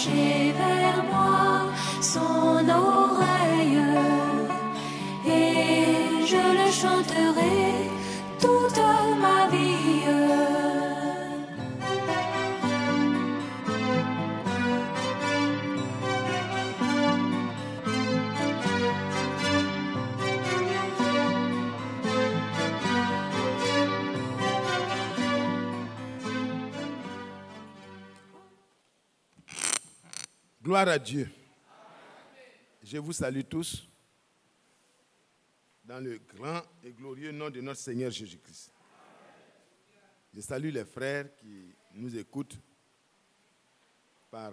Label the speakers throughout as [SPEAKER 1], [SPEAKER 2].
[SPEAKER 1] pencher vers moi son oreille, et je le chanterai toute ma vie.
[SPEAKER 2] Gloire à Dieu. Je vous salue tous dans le grand et glorieux nom de notre Seigneur Jésus-Christ. Je salue les frères qui nous écoutent par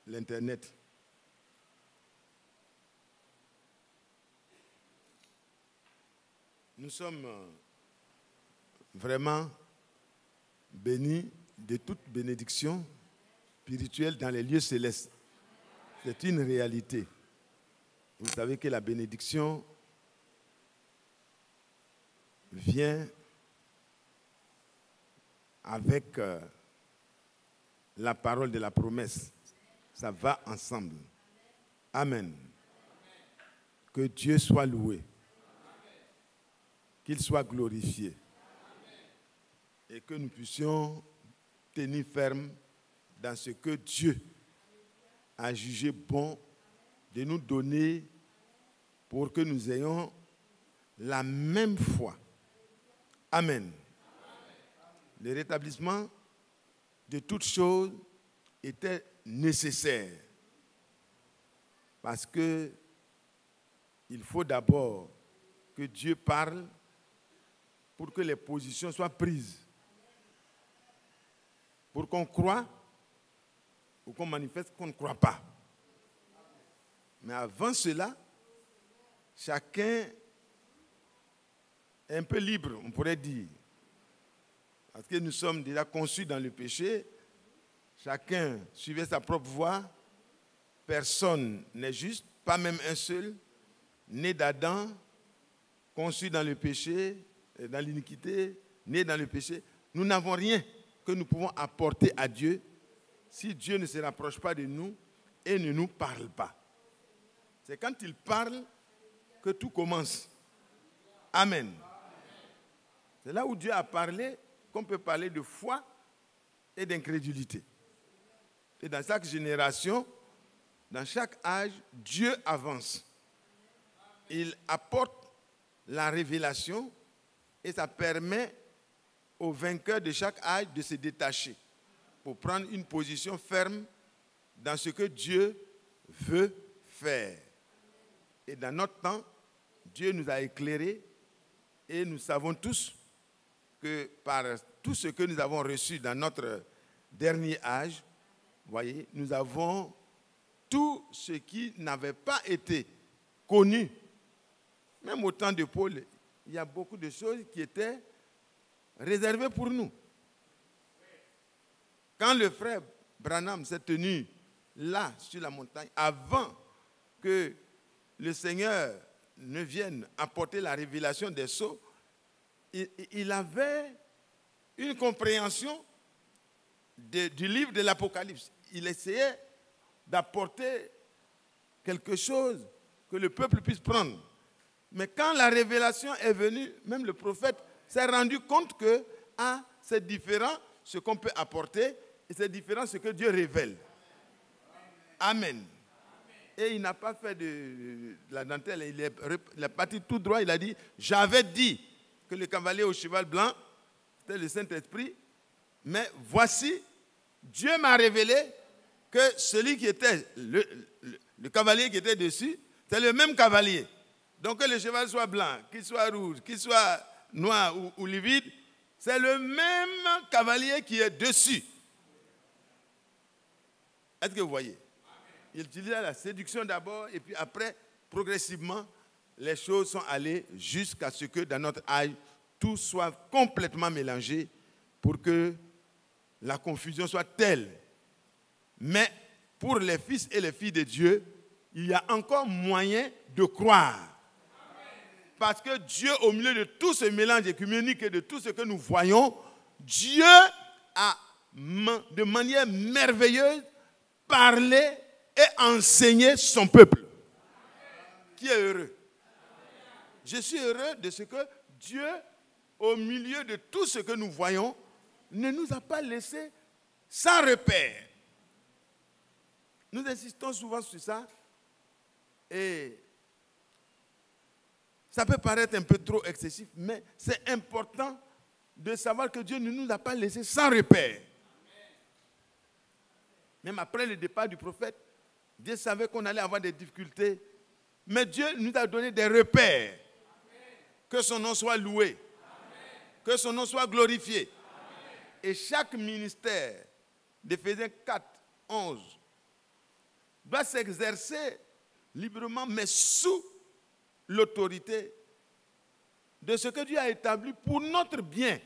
[SPEAKER 2] l'Internet. Nous sommes vraiment bénis de toute bénédiction spirituelle dans les lieux célestes. C'est une réalité. Vous savez que la bénédiction vient avec la parole de la promesse. Ça va ensemble. Amen. Que Dieu soit loué. Qu'il soit glorifié. Et que nous puissions tenir ferme dans ce que Dieu a jugé bon de nous donner pour que nous ayons la même foi. Amen. Le rétablissement de toutes choses était nécessaire parce que il faut d'abord que Dieu parle pour que les positions soient prises, pour qu'on croie ou qu'on manifeste qu'on ne croit pas. Mais avant cela, chacun est un peu libre, on pourrait dire. Parce que nous sommes déjà conçus dans le péché. Chacun suivait sa propre voie. Personne n'est juste, pas même un seul. Né d'Adam, conçu dans le péché, dans l'iniquité, né dans le péché. Nous n'avons rien que nous pouvons apporter à Dieu si Dieu ne se rapproche pas de nous et ne nous parle pas. C'est quand il parle que tout commence. Amen. C'est là où Dieu a parlé qu'on peut parler de foi et d'incrédulité. Et dans chaque génération, dans chaque âge, Dieu avance. Il apporte la révélation et ça permet aux vainqueurs de chaque âge de se détacher pour prendre une position ferme dans ce que Dieu veut faire. Et dans notre temps, Dieu nous a éclairés et nous savons tous que par tout ce que nous avons reçu dans notre dernier âge, voyez, nous avons tout ce qui n'avait pas été connu. Même au temps de Paul, il y a beaucoup de choses qui étaient réservées pour nous. Quand le frère Branham s'est tenu là, sur la montagne, avant que le Seigneur ne vienne apporter la révélation des sceaux, il avait une compréhension du livre de l'Apocalypse. Il essayait d'apporter quelque chose que le peuple puisse prendre. Mais quand la révélation est venue, même le prophète s'est rendu compte que c'est différent ce qu'on peut apporter et c'est différent ce que Dieu révèle. Amen. Et il n'a pas fait de la dentelle, il est parti tout droit, il a dit, j'avais dit que le cavalier au cheval blanc, c'était le Saint-Esprit, mais voici, Dieu m'a révélé que celui qui était, le cavalier qui était dessus, c'est le même cavalier. Donc que le cheval soit blanc, qu'il soit rouge, qu'il soit noir ou livide, c'est le même cavalier qui est dessus. Est-ce que vous voyez? Il utilisait la séduction d'abord et puis après, progressivement, les choses sont allées jusqu'à ce que dans notre âge, tout soit complètement mélangé pour que la confusion soit telle. Mais pour les fils et les filles de Dieu, il y a encore moyen de croire. Parce que Dieu, au milieu de tout ce mélange œcuménique et de tout ce que nous voyons, Dieu a, de manière merveilleuse, parler et enseigner son peuple. Qui est heureux? Je suis heureux de ce que Dieu, au milieu de tout ce que nous voyons, ne nous a pas laissés sans repère. Nous insistons souvent sur ça et ça peut paraître un peu trop excessif, mais c'est important de savoir que Dieu ne nous a pas laissés sans repère. Même après le départ du prophète, Dieu savait qu'on allait avoir des difficultés, mais Dieu nous a donné des repères. Que son nom soit loué, que son nom soit glorifié. Et chaque ministère d'Éphésiens 4, 11 doit s'exercer librement, mais sous l'autorité de ce que Dieu a établi pour notre bien.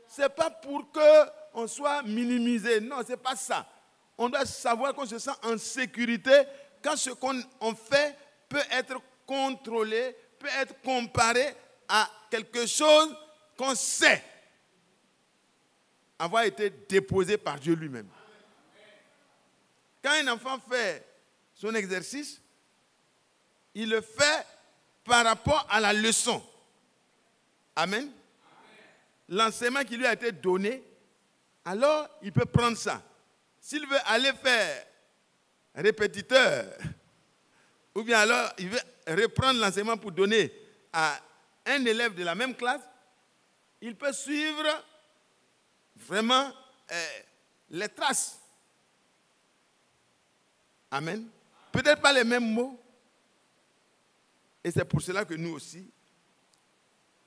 [SPEAKER 2] Ce n'est pas pour qu'on soit minimisé, non, ce n'est pas ça. On doit savoir qu'on se sent en sécurité quand ce qu'on fait peut être contrôlé, peut être comparé à quelque chose qu'on sait avoir été déposé par Dieu lui-même. Quand un enfant fait son exercice, il le fait par rapport à la leçon. Amen. L'enseignement qui lui a été donné, alors il peut prendre ça. S'il veut aller faire répétiteur, ou bien alors il veut reprendre l'enseignement pour donner à un élève de la même classe, il peut suivre vraiment les traces. Amen. Peut-être pas les mêmes mots. Et c'est pour cela que nous aussi,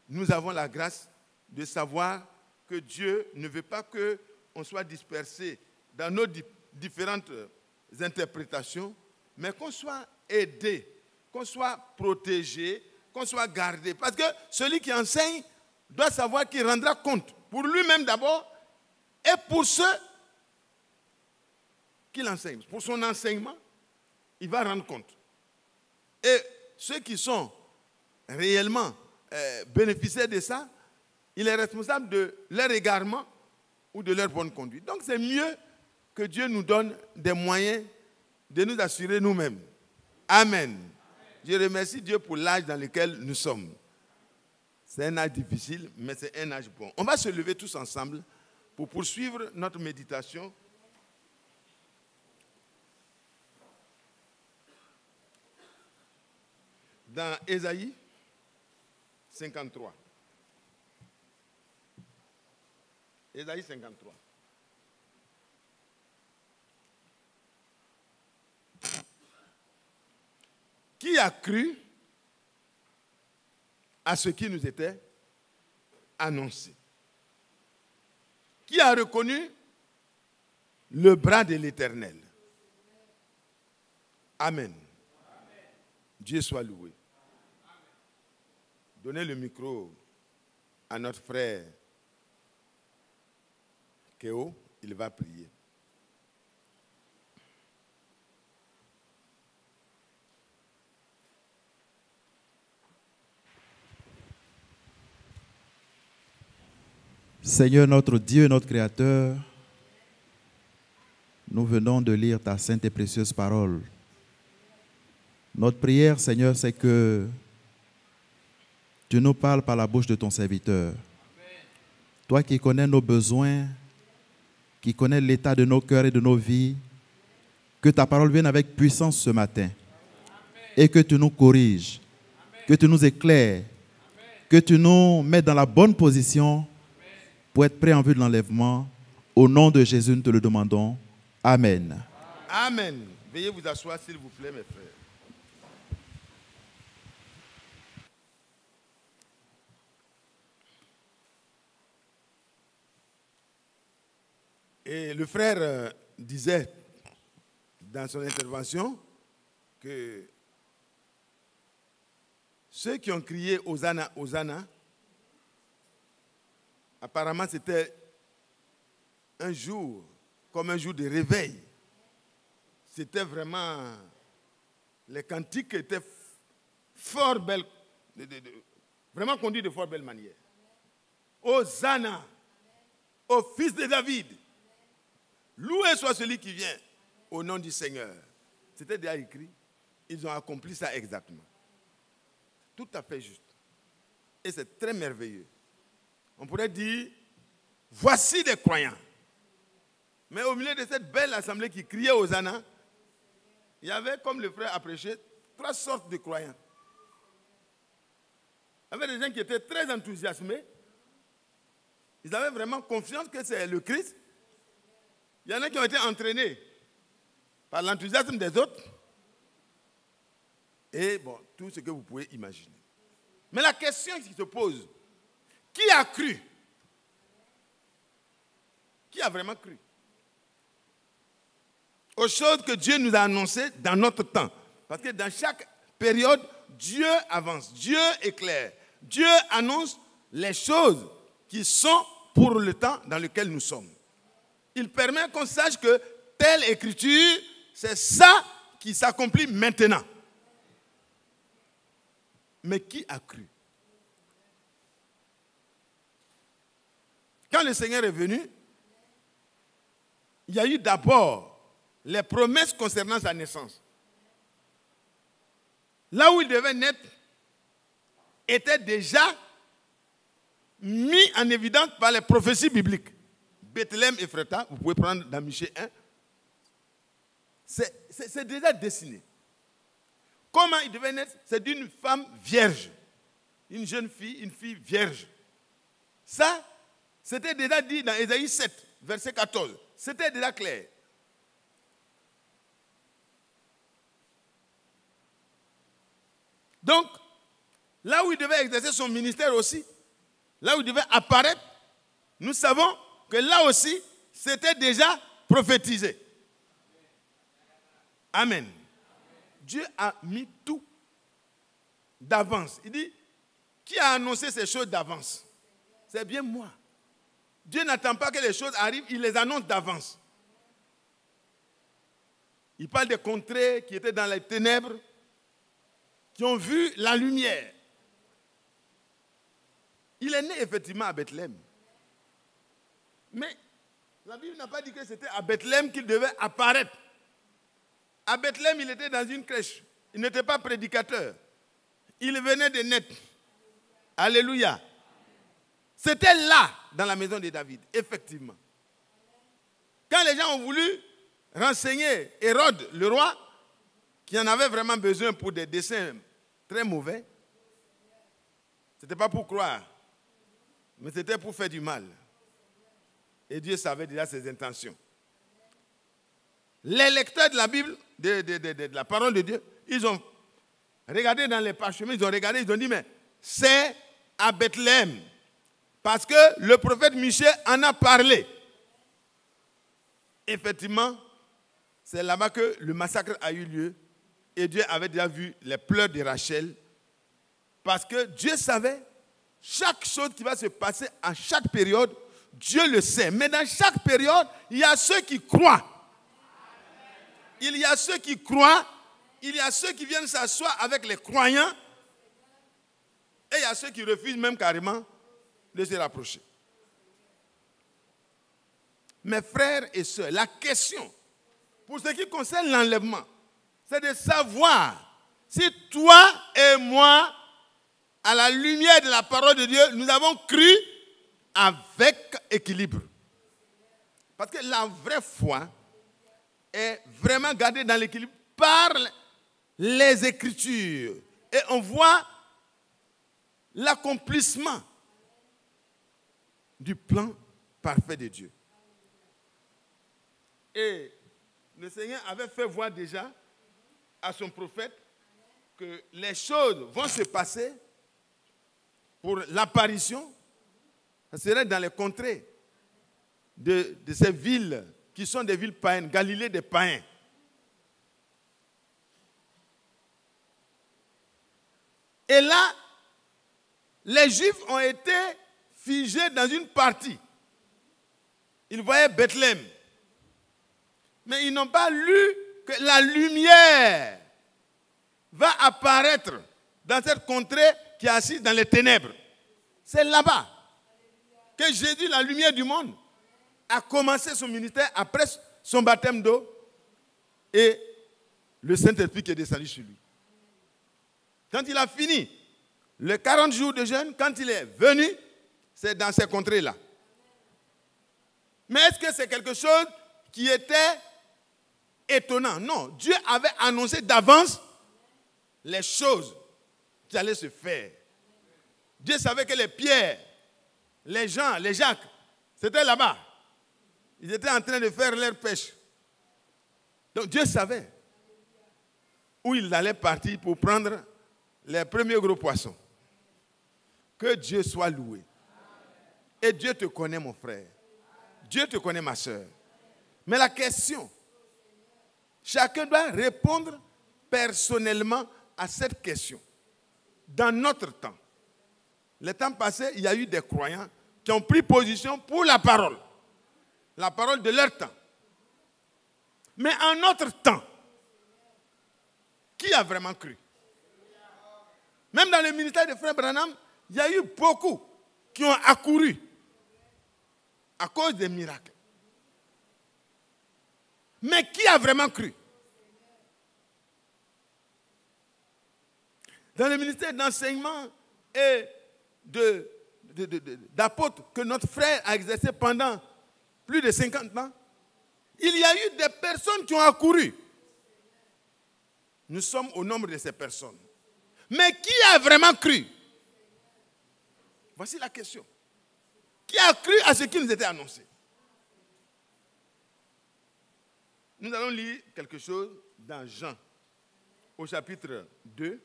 [SPEAKER 2] nous avons la grâce de savoir que Dieu ne veut pas qu'on soit dispersé dans nos différentes interprétations, mais qu'on soit aidé, qu'on soit protégé, qu'on soit gardé. Parce que celui qui enseigne doit savoir qu'il rendra compte pour lui-même d'abord et pour ceux qu'il enseigne. Pour son enseignement, il va rendre compte. Et ceux qui sont réellement bénéficiaires de ça, il est responsable de leur égarement ou de leur bonne conduite. Donc c'est mieux que Dieu nous donne des moyens de nous assurer nous-mêmes. Amen. Je remercie Dieu pour l'âge dans lequel nous sommes. C'est un âge difficile, mais c'est un âge bon. On va se lever tous ensemble pour poursuivre notre méditation. Dans Ésaïe 53. Ésaïe 53. Qui a cru à ce qui nous était annoncé? Qui a reconnu le bras de l'Éternel? Amen. Dieu soit loué. Donnez le micro à notre frère Kéo, il va prier.
[SPEAKER 3] Seigneur notre Dieu et notre Créateur, nous venons de lire ta sainte et précieuse parole. Notre prière, Seigneur, c'est que tu nous parles par la bouche de ton serviteur. Toi qui connais nos besoins, qui connais l'état de nos cœurs et de nos vies, que ta parole vienne avec puissance ce matin et que tu nous corriges, que tu nous éclaires, que tu nous mettes dans la bonne position pour être prêt en vue de l'enlèvement. Au nom de Jésus, nous te le demandons. Amen.
[SPEAKER 2] Amen. Veuillez vous asseoir, s'il vous plaît, mes frères. Et le frère disait dans son intervention que ceux qui ont crié Hosanna, Hosanna, apparemment c'était un jour, comme un jour de réveil. C'était vraiment, les cantiques étaient fort belles, vraiment conduits de fort belle manière. Hosanna, au fils de David. Loué soit celui qui vient au nom du Seigneur. C'était déjà écrit. Ils ont accompli ça exactement. Tout à fait juste. Et c'est très merveilleux. On pourrait dire, voici des croyants. Mais au milieu de cette belle assemblée qui criait Hosanna, il y avait, comme le frère a prêché, 3 sortes de croyants. Il y avait des gens qui étaient très enthousiasmés. Ils avaient vraiment confiance que c'est le Christ. Il y en a qui ont été entraînés par l'enthousiasme des autres. Et bon, tout ce que vous pouvez imaginer. Mais la question qui se pose, qui a cru? Qui a vraiment cru aux choses que Dieu nous a annoncées dans notre temps? Parce que dans chaque période, Dieu avance, Dieu éclaire, Dieu annonce les choses qui sont pour le temps dans lequel nous sommes. Il permet qu'on sache que telle écriture, c'est ça qui s'accomplit maintenant. Mais qui a cru? Quand le Seigneur est venu, il y a eu d'abord les promesses concernant sa naissance. Là où il devait naître était déjà mis en évidence par les prophéties bibliques. Bethléem et Ephrata, vous pouvez prendre dans Michée 1, c'est déjà dessiné. Comment il devait naître? C'est d'une femme vierge. Une jeune fille, une fille vierge. Ça, c'était déjà dit dans Ésaïe 7, verset 14. C'était déjà clair. Donc, là où il devait exercer son ministère aussi, là où il devait apparaître, nous savons que là aussi, c'était déjà prophétisé. Amen. Dieu a mis tout d'avance. Il dit, qui a annoncé ces choses d'avance? C'est bien moi. Dieu n'attend pas que les choses arrivent, il les annonce d'avance. Il parle des contrées qui étaient dans les ténèbres, qui ont vu la lumière. Il est né effectivement à Bethléem. Mais la Bible n'a pas dit que c'était à Bethléem qu'il devait apparaître. À Bethléem, il était dans une crèche. Il n'était pas prédicateur. Il venait de naître. Alléluia. C'était là, dans la maison de David, effectivement. Quand les gens ont voulu renseigner Hérode, le roi, qui en avait vraiment besoin pour des desseins très mauvais, ce n'était pas pour croire, mais c'était pour faire du mal. Et Dieu savait déjà ses intentions. Les lecteurs de la Bible, de la parole de Dieu, ils ont regardé dans les parchemins, ils ont regardé, ils ont dit, mais c'est à Bethléem. Parce que le prophète Michée en a parlé. Effectivement, c'est là-bas que le massacre a eu lieu. Et Dieu avait déjà vu les pleurs de Rachel. Parce que Dieu savait chaque chose qui va se passer à chaque période. Dieu le sait. Mais dans chaque période, il y a ceux qui croient. Il y a ceux qui croient. Il y a ceux qui viennent s'asseoir avec les croyants. Et il y a ceux qui refusent même carrément de se rapprocher. Mes frères et sœurs, la question pour ce qui concerne l'enlèvement, c'est de savoir si toi et moi, à la lumière de la parole de Dieu, nous avons cru avec équilibre. Parce que la vraie foi est vraiment gardée dans l'équilibre par les Écritures. Et on voit l'accomplissement du plan parfait de Dieu. Et le Seigneur avait fait voir déjà à son prophète que les choses vont se passer pour l'apparition. Ça serait dans les contrées de ces villes qui sont des villes païennes, Galilée des païens. Et là, les Juifs ont été figés dans une partie. Ils voyaient Bethléem. Mais ils n'ont pas lu que la lumière va apparaître dans cette contrée qui est assise dans les ténèbres. C'est là-bas que Jésus, la lumière du monde, a commencé son ministère après son baptême d'eau. et le Saint-Esprit qui est descendu sur lui. Quand il a fini les 40 jours de jeûne, quand il est venu, c'est dans ces contrées-là. Mais est-ce que c'est quelque chose qui était étonnant? Non, Dieu avait annoncé d'avance les choses qui allaient se faire. Dieu savait que les Pierre, les Jean, les Jacques, c'était là-bas. Ils étaient en train de faire leur pêche. Donc Dieu savait où ils allaient partir pour prendre les premiers gros poissons. Que Dieu soit loué. Et Dieu te connaît, mon frère. Dieu te connaît, ma soeur. Mais la question, chacun doit répondre personnellement à cette question. Dans notre temps, le temps passé, il y a eu des croyants qui ont pris position pour la parole de leur temps. Mais en notre temps, qui a vraiment cru? Même dans le ministère de Frère Branham, il y a eu beaucoup qui ont accouru à cause des miracles. Mais qui a vraiment cru? Dans le ministère d'enseignement et d'apôtre que notre frère a exercé pendant plus de 50 ans, il y a eu des personnes qui ont accouru. Nous sommes au nombre de ces personnes. Mais qui a vraiment cru? Voici la question. Qui a cru à ce qui nous était annoncé? Nous allons lire quelque chose dans Jean, au chapitre 2,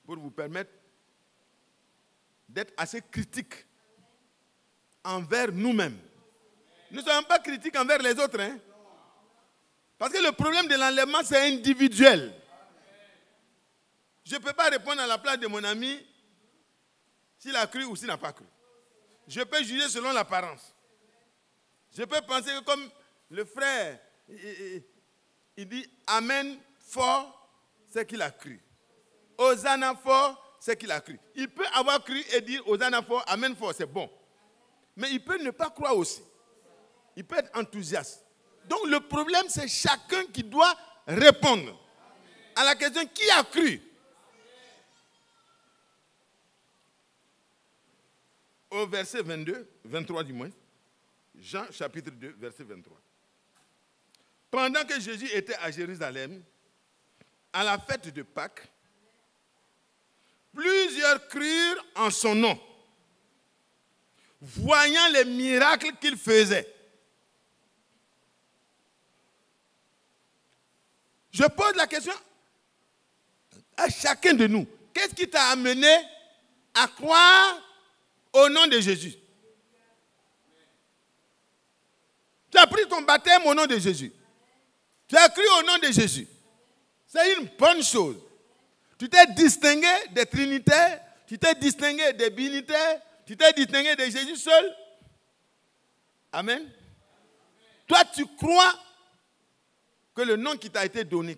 [SPEAKER 2] pour vous permettre d'être assez critique envers nous-mêmes. Nous ne sommes pas critiques envers les autres. Hein? Parce que le problème de l'enlèvement, c'est individuel. Je ne peux pas répondre à la place de mon ami s'il a cru ou s'il n'a pas cru. Je peux juger selon l'apparence. Je peux penser que comme le frère, il dit Amen fort, c'est qu'il a cru. Hosanna fort, c'est qu'il a cru. Il peut avoir cru et dire Hosanna fort, Amen fort, c'est bon. Mais il peut ne pas croire aussi. Il peut être enthousiaste. Donc le problème, c'est chacun qui doit répondre à la question qui a cru. Au verset 22, 23 du moins, Jean chapitre 2, verset 23. Pendant que Jésus était à Jérusalem, à la fête de Pâques, plusieurs crurent en son nom, voyant les miracles qu'il faisait. Je pose la question à chacun de nous. Qu'est-ce qui t'a amené à croire au nom de Jésus? Tu as pris ton baptême au nom de Jésus. Tu as cru au nom de Jésus. C'est une bonne chose. Tu t'es distingué des trinitaires, tu t'es distingué des binitaires, tu t'es distingué de Jésus seul. Amen. Toi, tu crois que le nom qui t'a été donné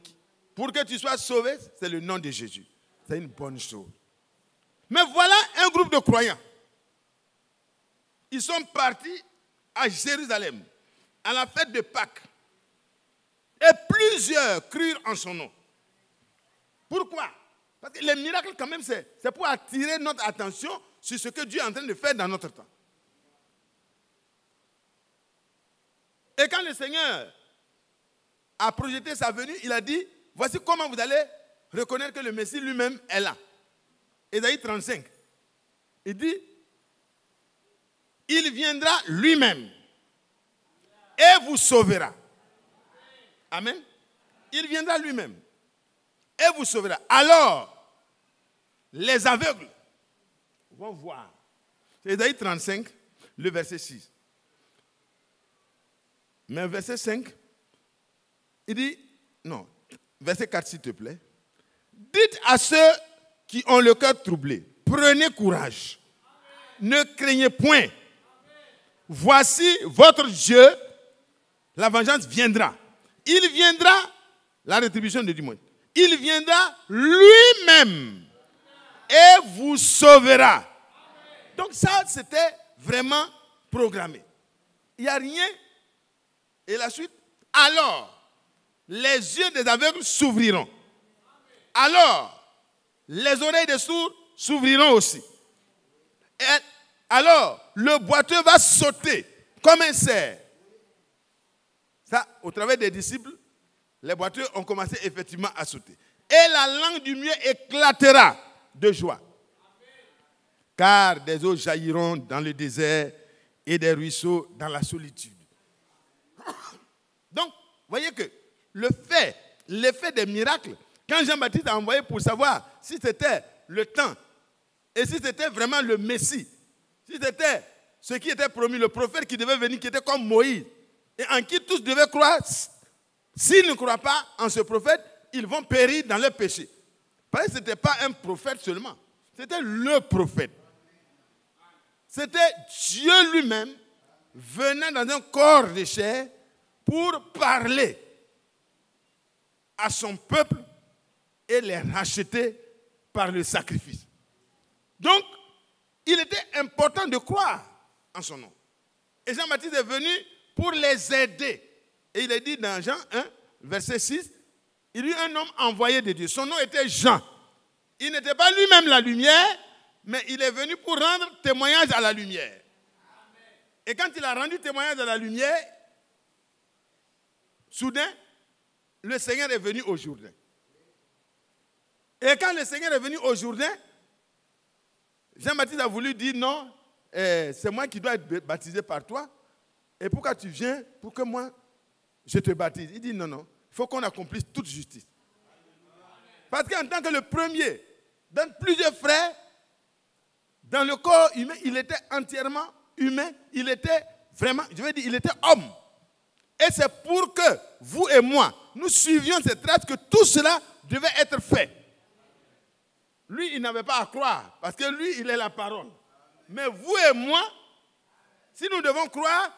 [SPEAKER 2] pour que tu sois sauvé, c'est le nom de Jésus. C'est une bonne chose. Mais voilà un groupe de croyants. Ils sont partis à Jérusalem, à la fête de Pâques. Et plusieurs crurent en son nom. Pourquoi? Parce que les miracles, quand même, c'est pour attirer notre attention sur ce que Dieu est en train de faire dans notre temps. Et quand le Seigneur a projeté sa venue, il a dit, voici comment vous allez reconnaître que le Messie lui-même est là. Ésaïe 35. Il dit, il viendra lui-même et vous sauvera. Amen. Il viendra lui-même et vous sauvera. Alors, les aveugles vont voir. C'est Ésaïe 35, le verset 6. Mais verset 5, il dit, non, verset 4 s'il te plaît. Dites à ceux qui ont le cœur troublé, prenez courage, ne craignez point. Voici votre Dieu, la vengeance viendra. Il viendra, la rétribution de dimanche. Il viendra lui-même et vous sauvera. Donc ça, c'était vraiment programmé. Il n'y a rien Et la suite, alors, les yeux des aveugles s'ouvriront. Alors, les oreilles des sourds s'ouvriront aussi. Et alors, le boiteux va sauter comme un cerf. Ça, au travers des disciples, les boiteux ont commencé effectivement à sauter. Et la langue du muet éclatera de joie. Car des eaux jailliront dans le désert et des ruisseaux dans la solitude. Donc, voyez que l'effet des miracles, quand Jean-Baptiste a envoyé pour savoir si c'était le temps et si c'était vraiment le Messie, si c'était ce qui était promis, le prophète qui devait venir, qui était comme Moïse, et en qui tous devaient croire, s'ils ne croient pas en ce prophète, ils vont périr dans leur péché. Parce que ce n'était pas un prophète seulement, c'était le prophète. C'était Dieu lui-même venant dans un corps de chair pour parler à son peuple et les racheter par le sacrifice. Donc, il était important de croire en son nom. Et Jean-Baptiste est venu pour les aider. Et il est dit dans Jean 1, verset 6, il y eut un homme envoyé de Dieu. Son nom était Jean. Il n'était pas lui-même la lumière, mais il est venu pour rendre témoignage à la lumière. Et quand il a rendu témoignage à la lumière, soudain, le Seigneur est venu au Jourdain. Et quand le Seigneur est venu au Jourdain, Jean-Baptiste a voulu dire non, c'est moi qui dois être baptisé par toi. Et pourquoi tu viens pour que moi, je te baptise? Il dit non, non, il faut qu'on accomplisse toute justice. Parce qu'en tant que le premier, dans plusieurs frères, dans le corps humain, il était entièrement humain, il était vraiment, je veux dire, il était homme. Et c'est pour que vous et moi, nous suivions cette trace que tout cela devait être fait. Lui, il n'avait pas à croire, parce que lui, il est la parole. Mais vous et moi, si nous devons croire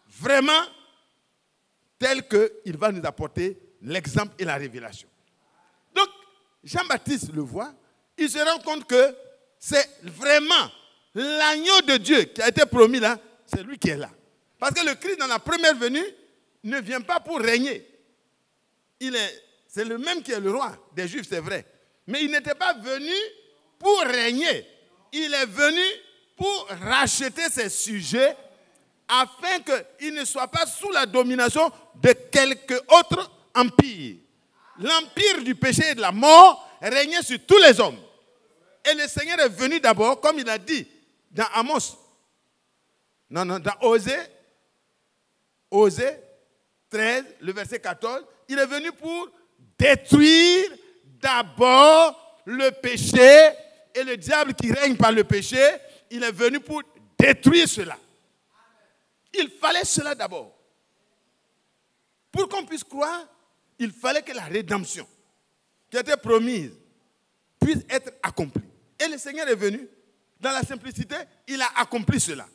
[SPEAKER 2] vraiment tel qu'il va nous apporter l'exemple et la révélation. Donc, Jean-Baptiste le voit, il se rend compte que c'est vraiment l'agneau de Dieu qui a été promis là, c'est lui qui est là. Parce que le Christ, dans la première venue, ne vient pas pour régner. C'est le même qui est le roi des Juifs, c'est vrai. Mais il n'était pas venu pour régner. Il est venu pour racheter ses sujets afin qu'ils ne soient pas sous la domination de quelque autre empire. L'empire du péché et de la mort régnait sur tous les hommes. Et le Seigneur est venu d'abord, comme il a dit dans Amos, dans Osée 13, le verset 14, il est venu pour détruire d'abord le péché et le diable qui règne par le péché. Il est venu pour détruire cela. Il fallait cela d'abord. Pour qu'on puisse croire, il fallait que la rédemption qui était promise puisse être accomplie. Et le Seigneur est venu, dans la simplicité, il a accompli cela.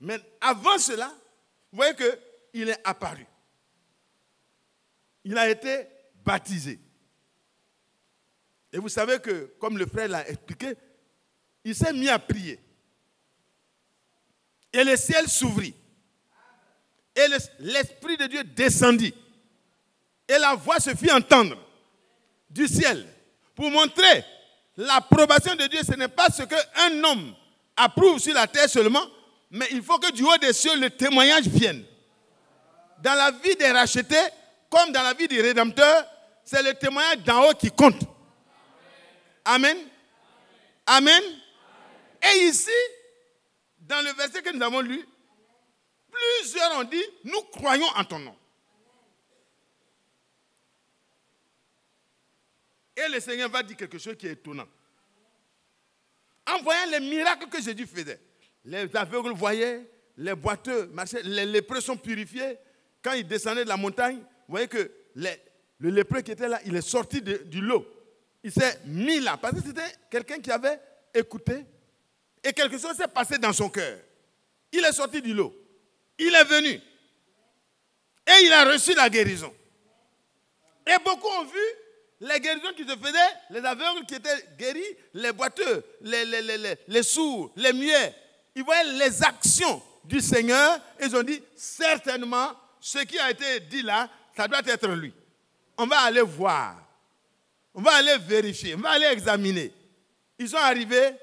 [SPEAKER 2] Mais avant cela, vous voyez qu'il est apparu. Il a été baptisé. Et vous savez que, comme le frère l'a expliqué, il s'est mis à prier. Et le ciel s'ouvrit. Et l'Esprit de Dieu descendit. Et la voix se fit entendre du ciel pour montrer l'approbation de Dieu. Ce n'est pas ce qu'un homme approuve sur la terre seulement, mais il faut que du haut des cieux, le témoignage vienne. Dans la vie des rachetés, comme dans la vie du Rédempteur, c'est le témoignage d'en haut qui compte. Amen. Amen. Et ici, dans le verset que nous avons lu, plusieurs ont dit, nous croyons en ton nom. Et le Seigneur va dire quelque chose qui est étonnant. En voyant les miracles que Jésus faisait, les aveugles voyaient, les boiteux marchaient, les lépreux sont purifiés. Quand ils descendaient de la montagne, vous voyez que le lépreux qui était là, il est sorti du lot. Il s'est mis là, parce que c'était quelqu'un qui avait écouté et quelque chose s'est passé dans son cœur. Il est sorti du lot. Il est venu et il a reçu la guérison. Et beaucoup ont vu les guérisons qui se faisaient, les aveugles qui étaient guéris, les boiteux, les sourds, les muets. Ils voyaient les actions du Seigneur. Ils ont dit, certainement, ce qui a été dit là, ça doit être lui. On va aller voir. On va aller vérifier. On va aller examiner. Ils sont arrivés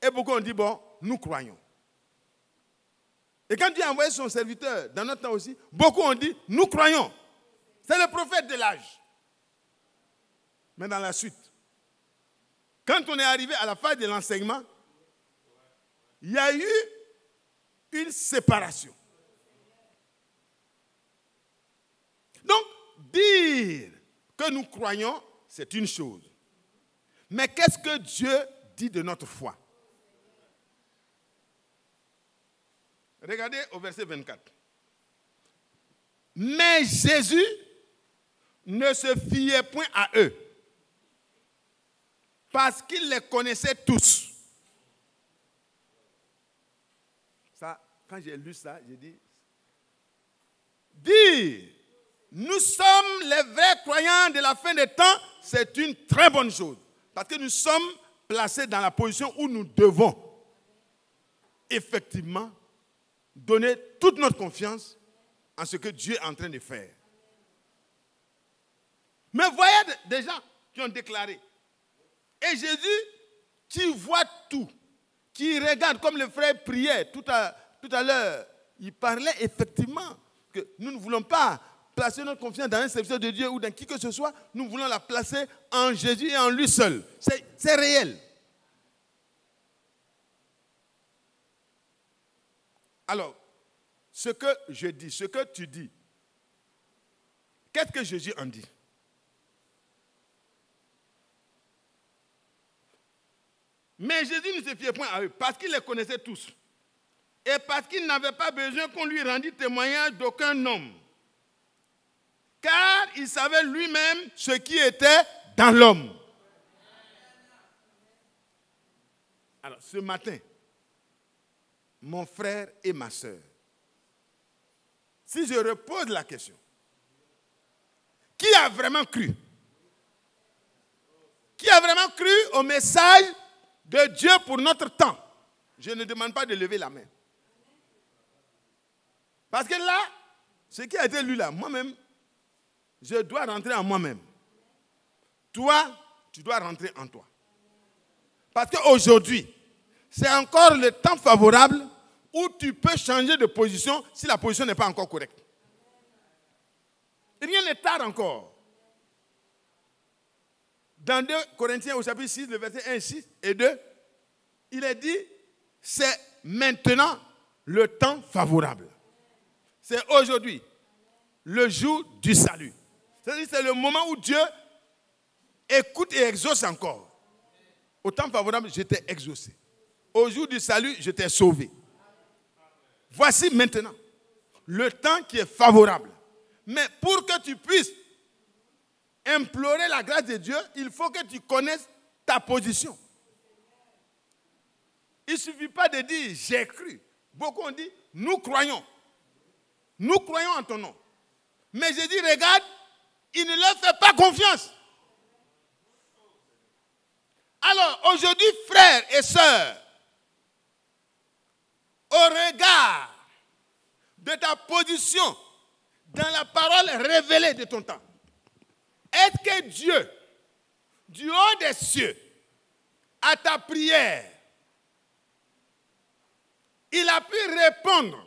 [SPEAKER 2] et beaucoup ont dit, bon, nous croyons. Et quand Dieu a envoyé son serviteur, dans notre temps aussi, beaucoup ont dit, nous croyons. C'est le prophète de l'âge. Mais dans la suite, quand on est arrivé à la phase de l'enseignement, il y a eu une séparation. Donc, dire que nous croyons, c'est une chose. Mais qu'est-ce que Dieu dit de notre foi? Regardez au verset 24. Mais Jésus ne se fiait point à eux, parce qu'il les connaissait tous. Ça, quand j'ai lu ça, j'ai dit, dire, nous sommes les vrais croyants de la fin des temps, c'est une très bonne chose. Parce que nous sommes placés dans la position où nous devons effectivement donner toute notre confiance en ce que Dieu est en train de faire. Mais voyez des gens qui ont déclaré. Et Jésus, qui voit tout, qui regarde comme le frère priait tout à l'heure, il parlait effectivement que nous ne voulons pas placer notre confiance dans un serviteur de Dieu ou dans qui que ce soit, nous voulons la placer en Jésus et en lui seul. C'est réel. Alors, ce que je dis, ce que tu dis, qu'est-ce que Jésus en dit? Mais Jésus ne se fiait point à eux, parce qu'il les connaissait tous. Et parce qu'il n'avait pas besoin qu'on lui rendît témoignage d'aucun homme. Car il savait lui-même ce qui était dans l'homme. Alors, ce matin, mon frère et ma soeur, si je repose la question, qui a vraiment cru? Qui a vraiment cru au message de Dieu pour notre temps? Je ne demande pas de lever la main. Parce que là, ce qui a été lu là, moi-même, je dois rentrer en moi-même. Toi, tu dois rentrer en toi. Parce qu'aujourd'hui, c'est encore le temps favorable où tu peux changer de position si la position n'est pas encore correcte. Rien n'est tard encore. Dans 2 Corinthiens au chapitre 6, le verset 1, 6 et 2, il est dit, c'est maintenant le temps favorable. C'est aujourd'hui le jour du salut. C'est-à-dire c'est le moment où Dieu écoute et exauce encore. Au temps favorable, je t'ai exaucé. Au jour du salut, je t'ai sauvé. Voici maintenant le temps qui est favorable. Mais pour que tu puisses implorer la grâce de Dieu, il faut que tu connaisses ta position. Il ne suffit pas de dire j'ai cru. Beaucoup ont dit nous croyons. Nous croyons en ton nom. Mais j'ai dit regarde, il ne leur fait pas confiance. Alors aujourd'hui, frères et sœurs, au regard de ta position dans la parole révélée de ton temps, est-ce que Dieu, du haut des cieux, à ta prière, il a pu répondre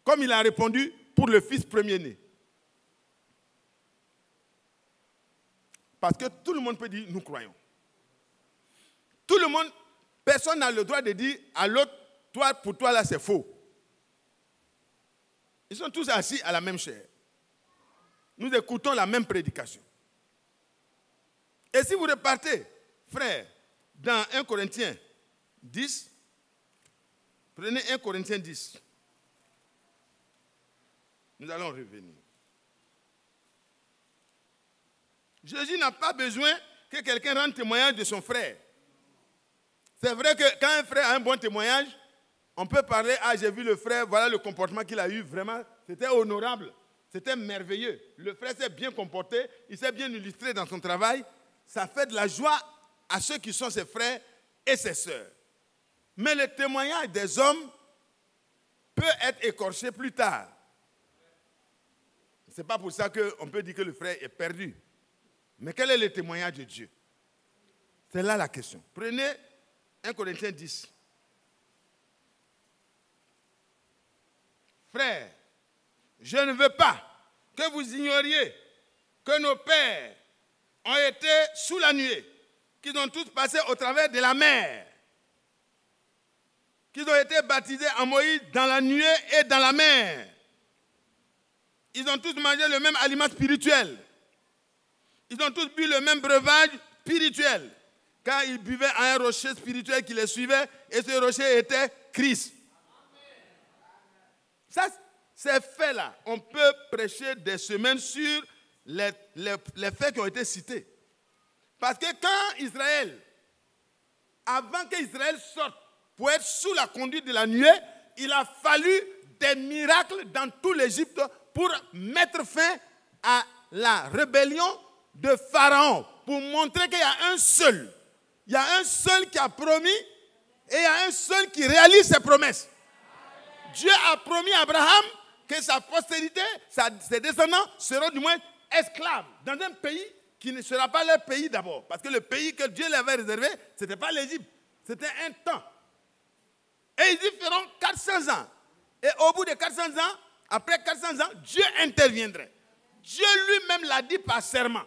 [SPEAKER 2] comme il a répondu pour le fils premier-né? Parce que tout le monde peut dire nous croyons. Tout le monde, personne n'a le droit de dire à l'autre, toi, pour toi là c'est faux. Ils sont tous assis à la même chaire. Nous écoutons la même prédication. Et si vous repartez, frère, dans 1 Corinthiens 10, prenez 1 Corinthiens 10. Nous allons revenir. Jésus n'a pas besoin que quelqu'un rende témoignage de son frère. C'est vrai que quand un frère a un bon témoignage, on peut parler, ah j'ai vu le frère, voilà le comportement qu'il a eu, vraiment, c'était honorable, c'était merveilleux. Le frère s'est bien comporté, il s'est bien illustré dans son travail. Ça fait de la joie à ceux qui sont ses frères et ses sœurs. Mais le témoignage des hommes peut peut être écorché plus tard. Ce n'est pas pour ça qu'on peut dire que le frère est perdu. Mais quel est le témoignage de Dieu? C'est là la question. Prenez 1 Corinthiens 10. Frères, je ne veux pas que vous ignoriez que nos pères ont été sous la nuée, qu'ils ont tous passé au travers de la mer, qu'ils ont été baptisés en Moïse dans la nuée et dans la mer. Ils ont tous mangé le même aliment spirituel. Ils ont tous bu le même breuvage spirituel, car ils buvaient à un rocher spirituel qui les suivait, et ce rocher était Christ. Ça, ces faits-là, on peut prêcher des semaines sur les faits qui ont été cités. Parce que quand Israël, avant qu'Israël sorte pour être sous la conduite de la nuée, il a fallu des miracles dans tout l'Égypte pour mettre fin à la rébellion de Pharaon, pour montrer qu'il y a un seul. Il y a un seul qui a promis et il y a un seul qui réalise ses promesses. Dieu a promis à Abraham que sa postérité, ses descendants seront du moins esclaves dans un pays qui ne sera pas leur pays d'abord. Parce que le pays que Dieu leur avait réservé, ce n'était pas l'Égypte, c'était un temps. Et ils y feront 400 ans. Et au bout de 400 ans, après 400 ans, Dieu interviendrait. Dieu lui-même l'a dit par serment.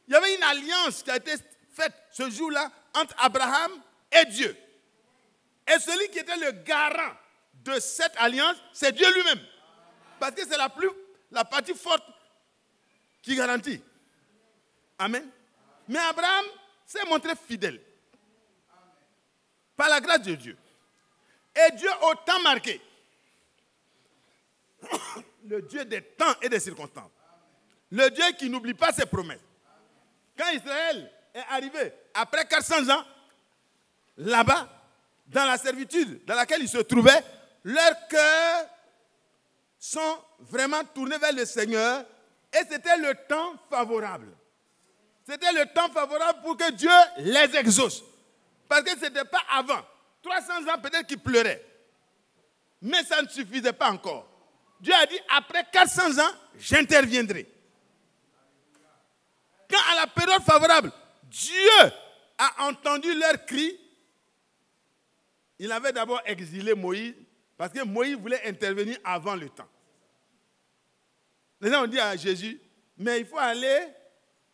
[SPEAKER 2] Il y avait une alliance qui a été faite ce jour-là entre Abraham et Dieu. Et celui qui était le garant de cette alliance, c'est Dieu lui-même. Parce que c'est la partie forte qui garantit. Amen. Mais Abraham s'est montré fidèle. Par la grâce de Dieu. Et Dieu au temps marqué. Le Dieu des temps et des circonstances. Le Dieu qui n'oublie pas ses promesses. Quand Israël est arrivé, après 400 ans, là-bas, dans la servitude dans laquelle ils se trouvaient, leurs cœurs sont vraiment tournés vers le Seigneur et c'était le temps favorable. C'était le temps favorable pour que Dieu les exauce. Parce que ce n'était pas avant. 300 ans peut-être qu'ils pleuraient. Mais ça ne suffisait pas encore. Dieu a dit, après 400 ans, j'interviendrai. Quand à la période favorable, Dieu a entendu leur cri, il avait d'abord exilé Moïse, parce que Moïse voulait intervenir avant le temps. Les gens ont dit à Jésus, mais il faut aller,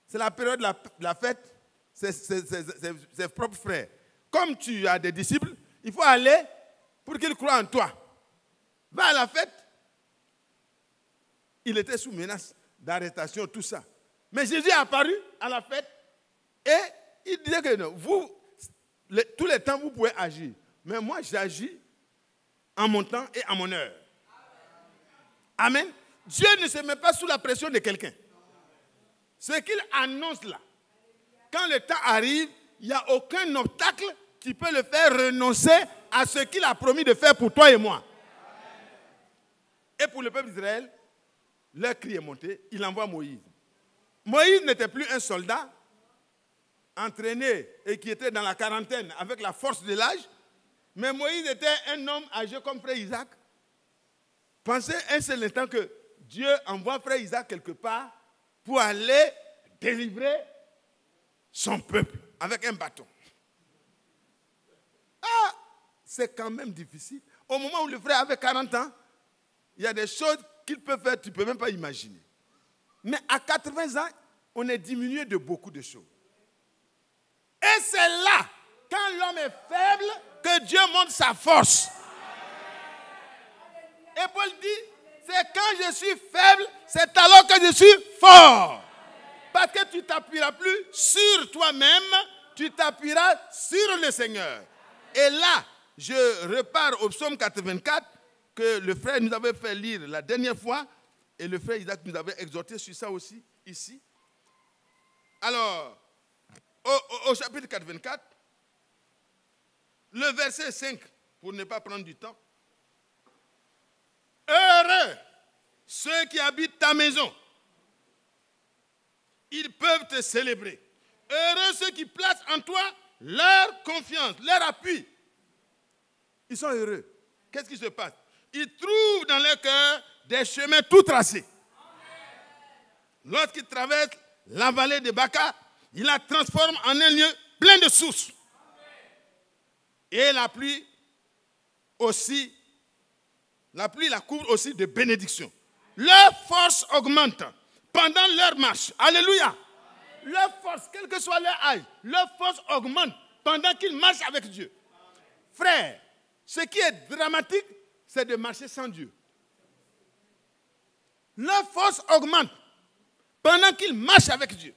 [SPEAKER 2] c'est la période de la fête, ses propres frères. Comme tu as des disciples, il faut aller pour qu'ils croient en toi. Va à la fête. Il était sous menace d'arrestation, tout ça. Mais Jésus est apparu à la fête et il disait que non, vous, tous les temps, vous pouvez agir. Mais moi, j'agis en mon temps et en mon heure. Amen. Dieu ne se met pas sous la pression de quelqu'un. Ce qu'il annonce là, quand le temps arrive, il n'y a aucun obstacle qui peut le faire renoncer à ce qu'il a promis de faire pour toi et moi. Et pour le peuple d'Israël, leur cri est monté, il envoie Moïse. Moïse n'était plus un soldat entraîné et qui était dans la quarantaine avec la force de l'âge, mais Moïse était un homme âgé comme frère Isaac. Pensez un seul instant que Dieu envoie frère Isaac quelque part pour aller délivrer son peuple avec un bâton. Ah, c'est quand même difficile. Au moment où le frère avait 40 ans, il y a des choses qu'il peut faire, tu ne peux même pas imaginer. Mais à 80 ans, on est diminué de beaucoup de choses. Et c'est là, quand l'homme est faible, que Dieu montre sa force. Et Paul dit, c'est quand je suis faible, c'est alors que je suis fort. Parce que tu ne t'appuieras plus sur toi-même, tu t'appuieras sur le Seigneur. Et là, je repars au psaume 84, que le frère nous avait fait lire la dernière fois, et le frère Isaac nous avait exhorté sur ça aussi, ici. Alors, au chapitre 84, le verset 5, pour ne pas prendre du temps. Heureux ceux qui habitent ta maison, ils peuvent te célébrer. Heureux ceux qui placent en toi leur confiance, leur appui. Ils sont heureux. Qu'est-ce qui se passe? ils trouvent dans leur cœur des chemins tout tracés. Lorsqu'il traverse la vallée de Baca, il la transforme en un lieu plein de sources. Et la pluie la couvre aussi de bénédictions. Leur force augmente pendant leur marche. Alléluia. Leur force, quel que soit leur âge, leur force augmente pendant qu'ils marchent avec Dieu. Frère, ce qui est dramatique, c'est de marcher sans Dieu. Leur force augmente pendant qu'ils marchent avec Dieu.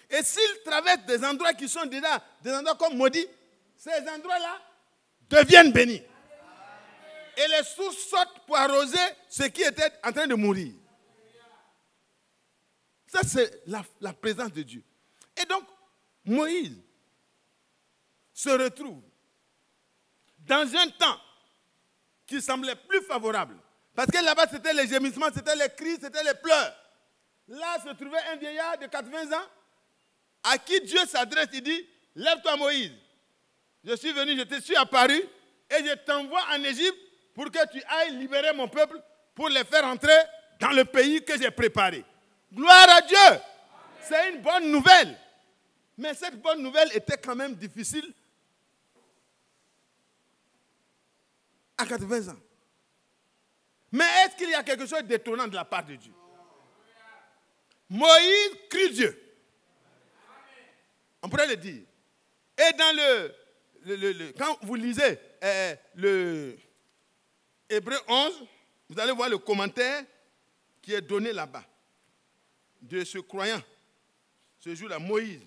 [SPEAKER 2] Et s'ils traversent des endroits qui sont déjà des endroits comme maudits, ces endroits-là deviennent bénis. Et les sources sortent pour arroser ceux qui étaient en train de mourir. Ça, c'est la présence de Dieu. Et donc, Moïse se retrouve dans un temps qui semblait plus favorable. Parce que là-bas, c'était les gémissements, c'était les cris, c'était les pleurs. Là se trouvait un vieillard de 80 ans à qui Dieu s'adresse. Il dit, lève-toi Moïse. Je suis venu, je te suis apparu et je t'envoie en Égypte pour que tu ailles libérer mon peuple pour les faire entrer dans le pays que j'ai préparé. Gloire à Dieu. Amen. C'est une bonne nouvelle. Mais cette bonne nouvelle était quand même difficile à 80 ans. Mais est-ce qu'il y a quelque chose d'étonnant de la part de Dieu? Moïse crie Dieu. On pourrait le dire. Et dans quand vous lisez le Hébreu 11, vous allez voir le commentaire qui est donné là-bas de ce croyant. Ce jour-là, Moïse,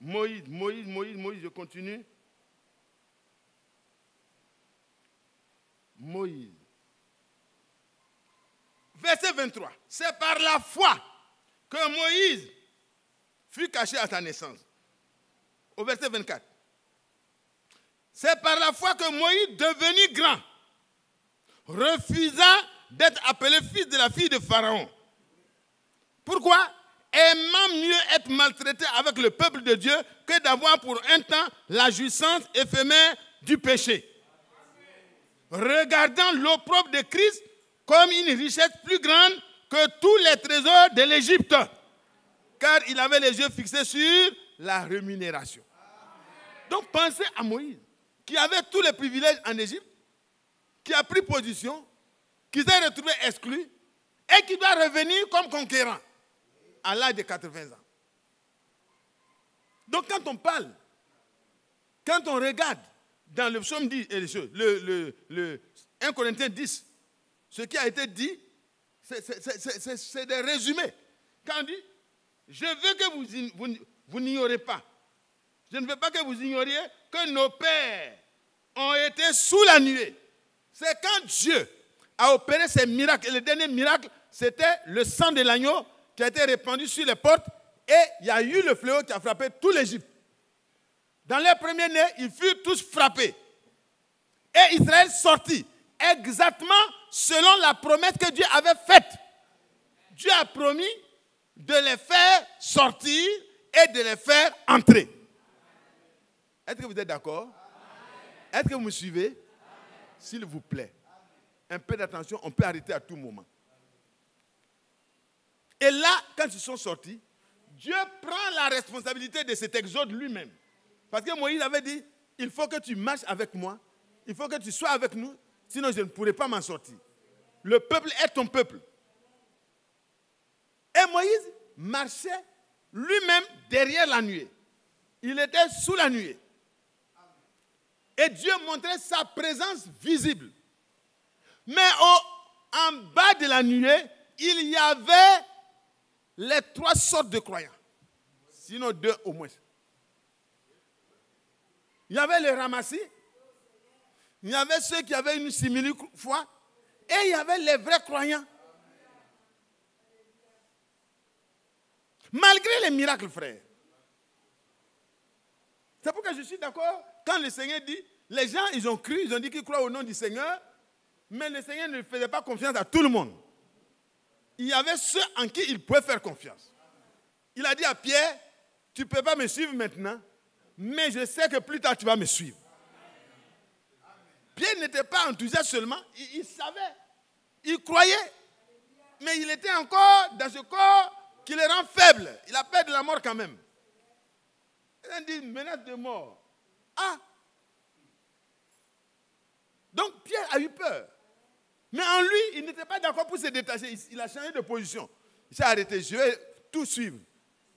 [SPEAKER 2] je continue. Moïse. Verset 23. C'est par la foi que Moïse fut caché à sa naissance. Au verset 24. C'est par la foi que Moïse, devenu grand, refusa d'être appelé fils de la fille de Pharaon. Pourquoi? Aimant mieux être maltraité avec le peuple de Dieu que d'avoir pour un temps la jouissance éphémère du péché. Regardant l'opprobre de Christ comme une richesse plus grande que tous les trésors de l'Égypte, car il avait les yeux fixés sur la rémunération. Donc pensez à Moïse, qui avait tous les privilèges en Égypte, qui a pris position, qui s'est retrouvé exclu, et qui doit revenir comme conquérant à l'âge de 80 ans. Donc quand on parle, quand on regarde dans le psaume 10 et les choses, le 1 Corinthiens 10, ce qui a été dit, c'est des résumés. Quand on dit, je veux que vous n'ignorez pas, je ne veux pas que vous ignoriez que nos pères ont été sous la nuée. C'est quand Dieu a opéré ces miracles. Et le dernier miracle, c'était le sang de l'agneau qui a été répandu sur les portes. Et il y a eu le fléau qui a frappé tout l'Égypte. Dans les premiers-nés, ils furent tous frappés. Et Israël sortit exactement selon la promesse que Dieu avait faite. Dieu a promis de les faire sortir et de les faire entrer. Est-ce que vous êtes d'accord? Est-ce que vous me suivez? S'il vous plaît, un peu d'attention, on peut arrêter à tout moment. Et là, quand ils sont sortis, Dieu prend la responsabilité de cet exode lui-même. Parce que Moïse avait dit, il faut que tu marches avec moi, il faut que tu sois avec nous, sinon je ne pourrai pas m'en sortir. Le peuple est ton peuple. Et Moïse marchait lui-même derrière la nuée. Il était sous la nuée. Et Dieu montrait sa présence visible. Mais en bas de la nuée, il y avait les 3 sortes de croyants. Sinon 2 au moins. Il y avait les ramassis. Il y avait ceux qui avaient une simili foi. Et il y avait les vrais croyants. Malgré les miracles, frère. C'est pourquoi je suis d'accord quand le Seigneur dit, les gens, ils ont cru, ils ont dit qu'ils croient au nom du Seigneur, mais le Seigneur ne faisait pas confiance à tout le monde. Il y avait ceux en qui il pouvait faire confiance. Il a dit à Pierre, tu ne peux pas me suivre maintenant, mais je sais que plus tard tu vas me suivre. Pierre n'était pas enthousiaste seulement, il savait, il croyait. Mais il était encore dans ce corps qui le rend faible. Il a peur de la mort quand même. Il dit, menace de mort. Ah! Donc Pierre a eu peur. Mais en lui, il n'était pas d'accord pour se détacher. Il a changé de position. Il s'est arrêté. Je vais tout suivre.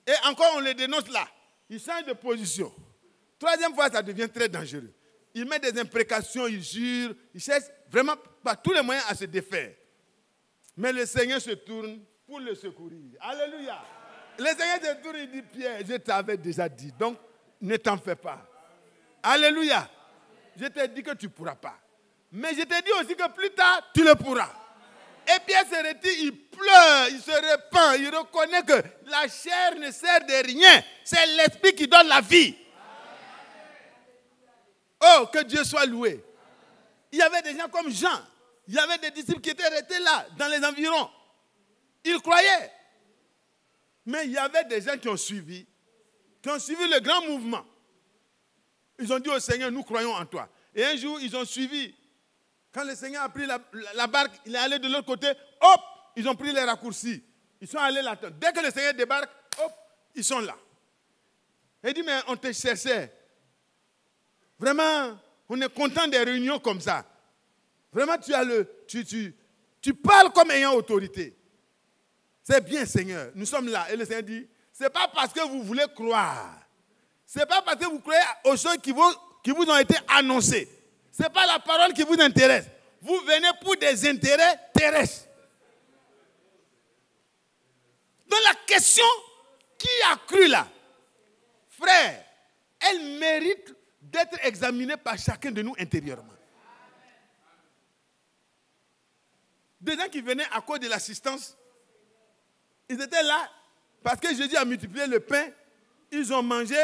[SPEAKER 2] Et encore, on le dénonce là. Il change de position. Troisième fois, ça devient très dangereux. Il met des imprécations, il jure. Il cherche vraiment par tous les moyens à se défaire. Mais le Seigneur se tourne pour le secourir. Alléluia. Le Seigneur se tourne et dit, Pierre, je t'avais déjà dit. Donc, ne t'en fais pas. Alléluia. Je t'ai dit que tu ne pourras pas. Mais je t'ai dit aussi que plus tard, tu le pourras. Et Pierre se retire, il pleure, il se repent, il reconnaît que la chair ne sert de rien. C'est l'esprit qui donne la vie. Oh, que Dieu soit loué. Il y avait des gens comme Jean. Il y avait des disciples qui étaient restés là, dans les environs. Ils croyaient. Mais il y avait des gens qui ont suivi le grand mouvement. Ils ont dit au Seigneur, nous croyons en toi. Et un jour, ils ont suivi. Quand le Seigneur a pris la barque, il est allé de l'autre côté, hop, ils ont pris les raccourcis. Ils sont allés là. Dès que le Seigneur débarque, hop, ils sont là. Il dit, mais on te cherchait. Vraiment, on est content des réunions comme ça. Vraiment, tu parles comme ayant autorité. C'est bien, Seigneur. Nous sommes là. Et le Seigneur dit, ce n'est pas parce que vous voulez croire. Ce n'est pas parce que vous croyez aux choses qui vous ont été annoncées. Ce n'est pas la parole qui vous intéresse. Vous venez pour des intérêts terrestres. Donc la question, qui a cru là? Frère, elle mérite d'être examinée par chacun de nous intérieurement. Des gens qui venaient à cause de l'assistance, ils étaient là parce que Jésus a multiplié le pain, ils ont mangé,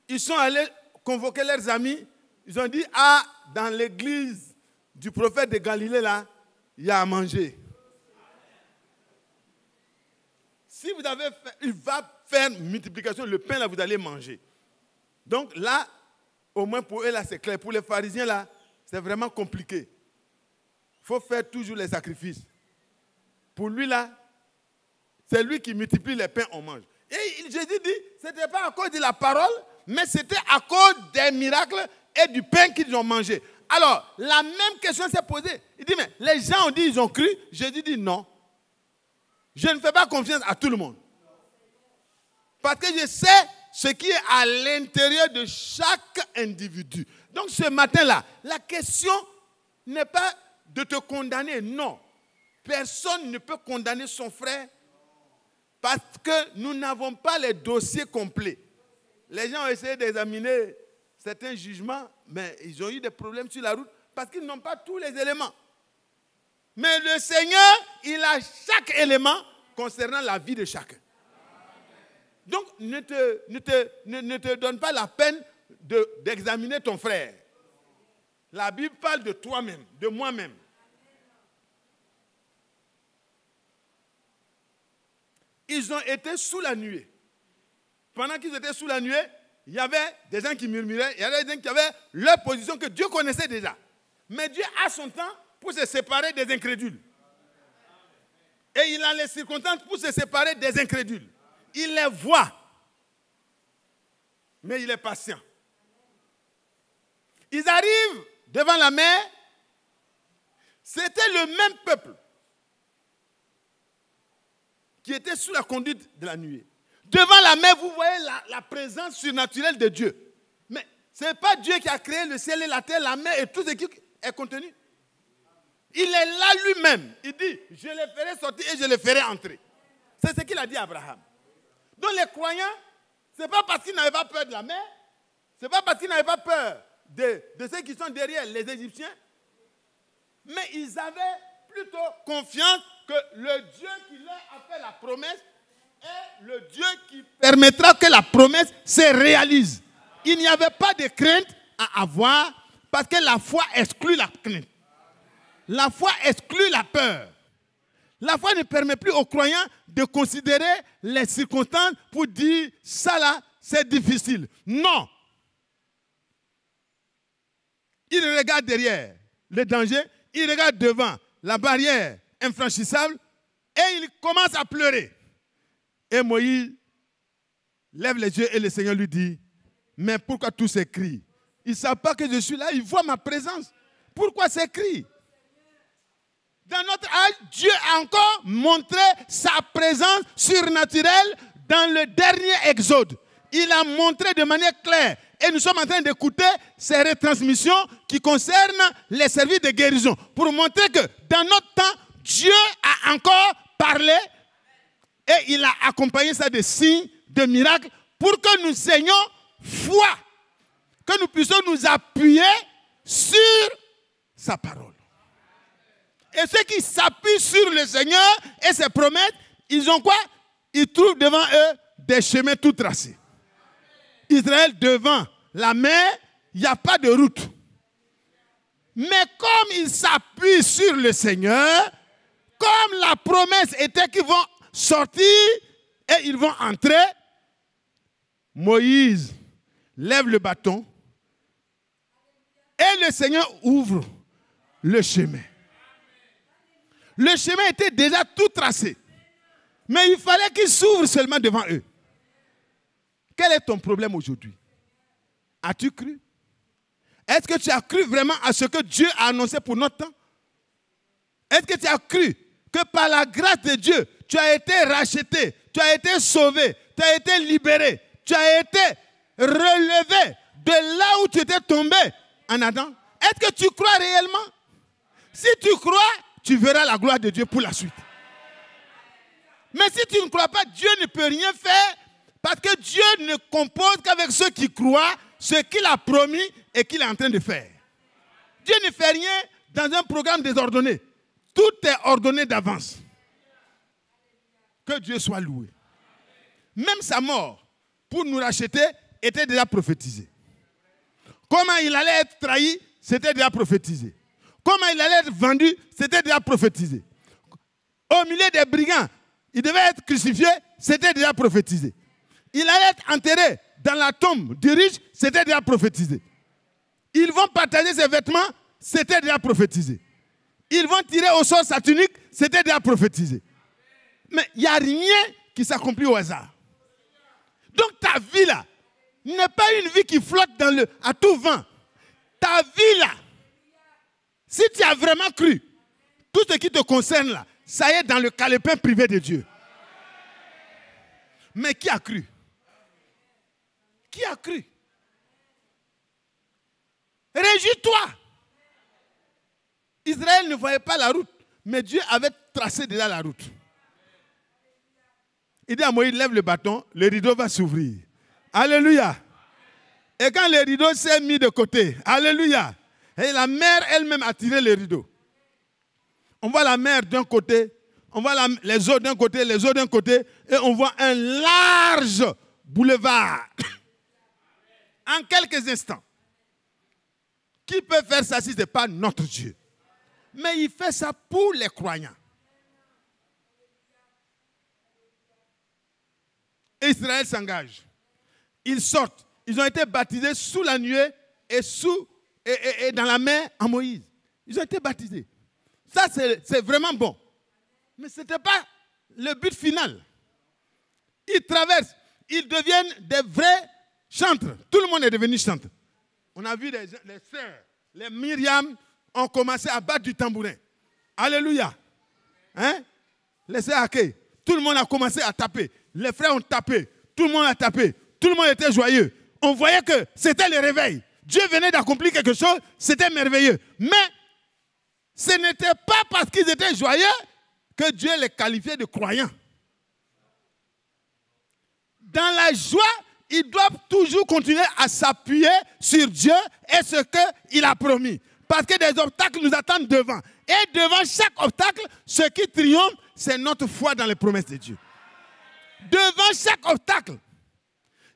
[SPEAKER 2] ils sont allés convoquer leurs amis, ils ont dit, ah, dans l'église du prophète de Galilée là, il y a à manger. Si vous avez fait, il va faire multiplication, le pain là, vous allez manger. Donc là, au moins pour eux là, c'est clair. Pour les pharisiens là, c'est vraiment compliqué. Il faut faire toujours les sacrifices. Pour lui là, c'est lui qui multiplie les pains, on mange. Et Jésus dit, ce n'était pas à cause de la parole, mais c'était à cause des miracles et du pain qu'ils ont mangé. Alors, la même question s'est posée. Il dit, mais les gens ont dit, ils ont cru. Jésus dit, non. Je ne fais pas confiance à tout le monde. Parce que je sais ce qui est à l'intérieur de chaque individu. Donc, ce matin-là, la question n'est pas de te condamner, non. Personne ne peut condamner son frère parce que nous n'avons pas les dossiers complets. Les gens ont essayé d'examiner certains jugements, mais ils ont eu des problèmes sur la route parce qu'ils n'ont pas tous les éléments. Mais le Seigneur, il a chaque élément concernant la vie de chacun. Donc, ne te donne pas la peine d'examiner ton frère. La Bible parle de toi-même, de moi-même. Ils ont été sous la nuée. Pendant qu'ils étaient sous la nuée, il y avait des gens qui murmuraient, il y avait des gens qui avaient leur position que Dieu connaissait déjà. Mais Dieu a son temps pour se séparer des incrédules. Et il a les circonstances pour se séparer des incrédules. Il les voit. Mais il est patient. Ils arrivent devant la mer. C'était le même peuple qui était sous la conduite de la nuée. Devant la mer, vous voyez la présence surnaturelle de Dieu. Mais ce n'est pas Dieu qui a créé le ciel et la terre, la mer et tout ce qui est contenu. Il est là lui-même. Il dit, je les ferai sortir et je les ferai entrer. C'est ce qu'il a dit à Abraham. Donc les croyants, ce n'est pas parce qu'ils n'avaient pas peur de la mer, ce n'est pas parce qu'ils n'avaient pas peur de ceux qui sont derrière les Égyptiens, mais ils avaient plutôt confiance que le Dieu qui leur a fait la promesse est le Dieu qui permettra que la promesse se réalise. Il n'y avait pas de crainte à avoir parce que la foi exclut la crainte. La foi exclut la peur. La foi ne permet plus aux croyants de considérer les circonstances pour dire ça là, c'est difficile. Non. il regarde derrière le danger, il regarde devant la barrière infranchissable et il commence à pleurer. Et Moïse lève les yeux et le Seigneur lui dit, mais pourquoi tous ces cris? Ils ne savent pas que je suis là, ils voient ma présence. Pourquoi ces cris? Dans notre âge, Dieu a encore montré sa présence surnaturelle dans le dernier Exode. Il a montré de manière claire. Et nous sommes en train d'écouter ces retransmissions qui concernent les services de guérison. Pour montrer que dans notre temps, Dieu a encore parlé et il a accompagné ça de signes, de miracles, pour que nous ayons foi, que nous puissions nous appuyer sur sa parole. Et ceux qui s'appuient sur le Seigneur et ses promesses, ils ont quoi? Ils trouvent devant eux des chemins tout tracés. Israël devant la mer, il n'y a pas de route. Mais comme ils s'appuient sur le Seigneur, comme la promesse était qu'ils vont sortir et ils vont entrer, Moïse lève le bâton et le Seigneur ouvre le chemin. Le chemin était déjà tout tracé. Mais il fallait qu'il s'ouvre seulement devant eux. Quel est ton problème aujourd'hui? As-tu cru? Est-ce que tu as cru vraiment à ce que Dieu a annoncé pour notre temps? Est-ce que tu as cru que par la grâce de Dieu, tu as été racheté, tu as été sauvé, tu as été libéré, tu as été relevé de là où tu étais tombé en Adam? Est-ce que tu crois réellement? Si tu crois, tu verras la gloire de Dieu pour la suite. Mais si tu ne crois pas, Dieu ne peut rien faire parce que Dieu ne compose qu'avec ceux qui croient ce qu'il a promis et qu'il est en train de faire. Dieu ne fait rien dans un programme désordonné. Tout est ordonné d'avance. Que Dieu soit loué. Même sa mort pour nous racheter était déjà prophétisée. Comment il allait être trahi, c'était déjà prophétisé. Comment il allait être vendu, c'était déjà prophétisé. Au milieu des brigands, il devait être crucifié, c'était déjà prophétisé. Il allait être enterré dans la tombe du riche, c'était déjà prophétisé. Ils vont partager ses vêtements, c'était déjà prophétisé. Ils vont tirer au sort sa tunique, c'était déjà prophétisé. Mais il n'y a rien qui s'accomplit au hasard. Donc ta vie là, n'est pas une vie qui flotte à tout vent. Ta vie là, si tu as vraiment cru, tout ce qui te concerne là, ça y est dans le calepin privé de Dieu. Mais qui a cru? Qui a cru? Réjouis-toi. Israël ne voyait pas la route, mais Dieu avait tracé déjà la route. Il dit à Moïse, lève le bâton, le rideau va s'ouvrir. Alléluia. Et quand le rideau s'est mis de côté, alléluia, et la mer elle-même a tiré le rideau. On voit la mer d'un côté, on voit les eaux d'un côté, les eaux d'un côté, et on voit un large boulevard. En quelques instants. Qui peut faire ça si ce n'est pas notre Dieu? Mais il fait ça pour les croyants. Israël s'engage. Ils sortent. Ils ont été baptisés sous la nuée et dans la mer en Moïse. Ils ont été baptisés. Ça, c'est vraiment bon. Mais ce n'était pas le but final. Ils traversent. Ils deviennent des vrais chantres. Tout le monde est devenu chantre. On a vu les sœurs, les Myriam, ont commencé à battre du tambourin. Alléluia. Hein? Les sœurs Aké, tout le monde a commencé à taper. Les frères ont tapé. Tout le monde a tapé. Tout le monde était joyeux. On voyait que c'était le réveil. Dieu venait d'accomplir quelque chose, c'était merveilleux. Mais ce n'était pas parce qu'ils étaient joyeux que Dieu les qualifiait de croyants. Dans la joie, ils doivent toujours continuer à s'appuyer sur Dieu et ce qu'il a promis. Parce que des obstacles nous attendent devant. Et devant chaque obstacle, ce qui triomphe, c'est notre foi dans les promesses de Dieu. Devant chaque obstacle,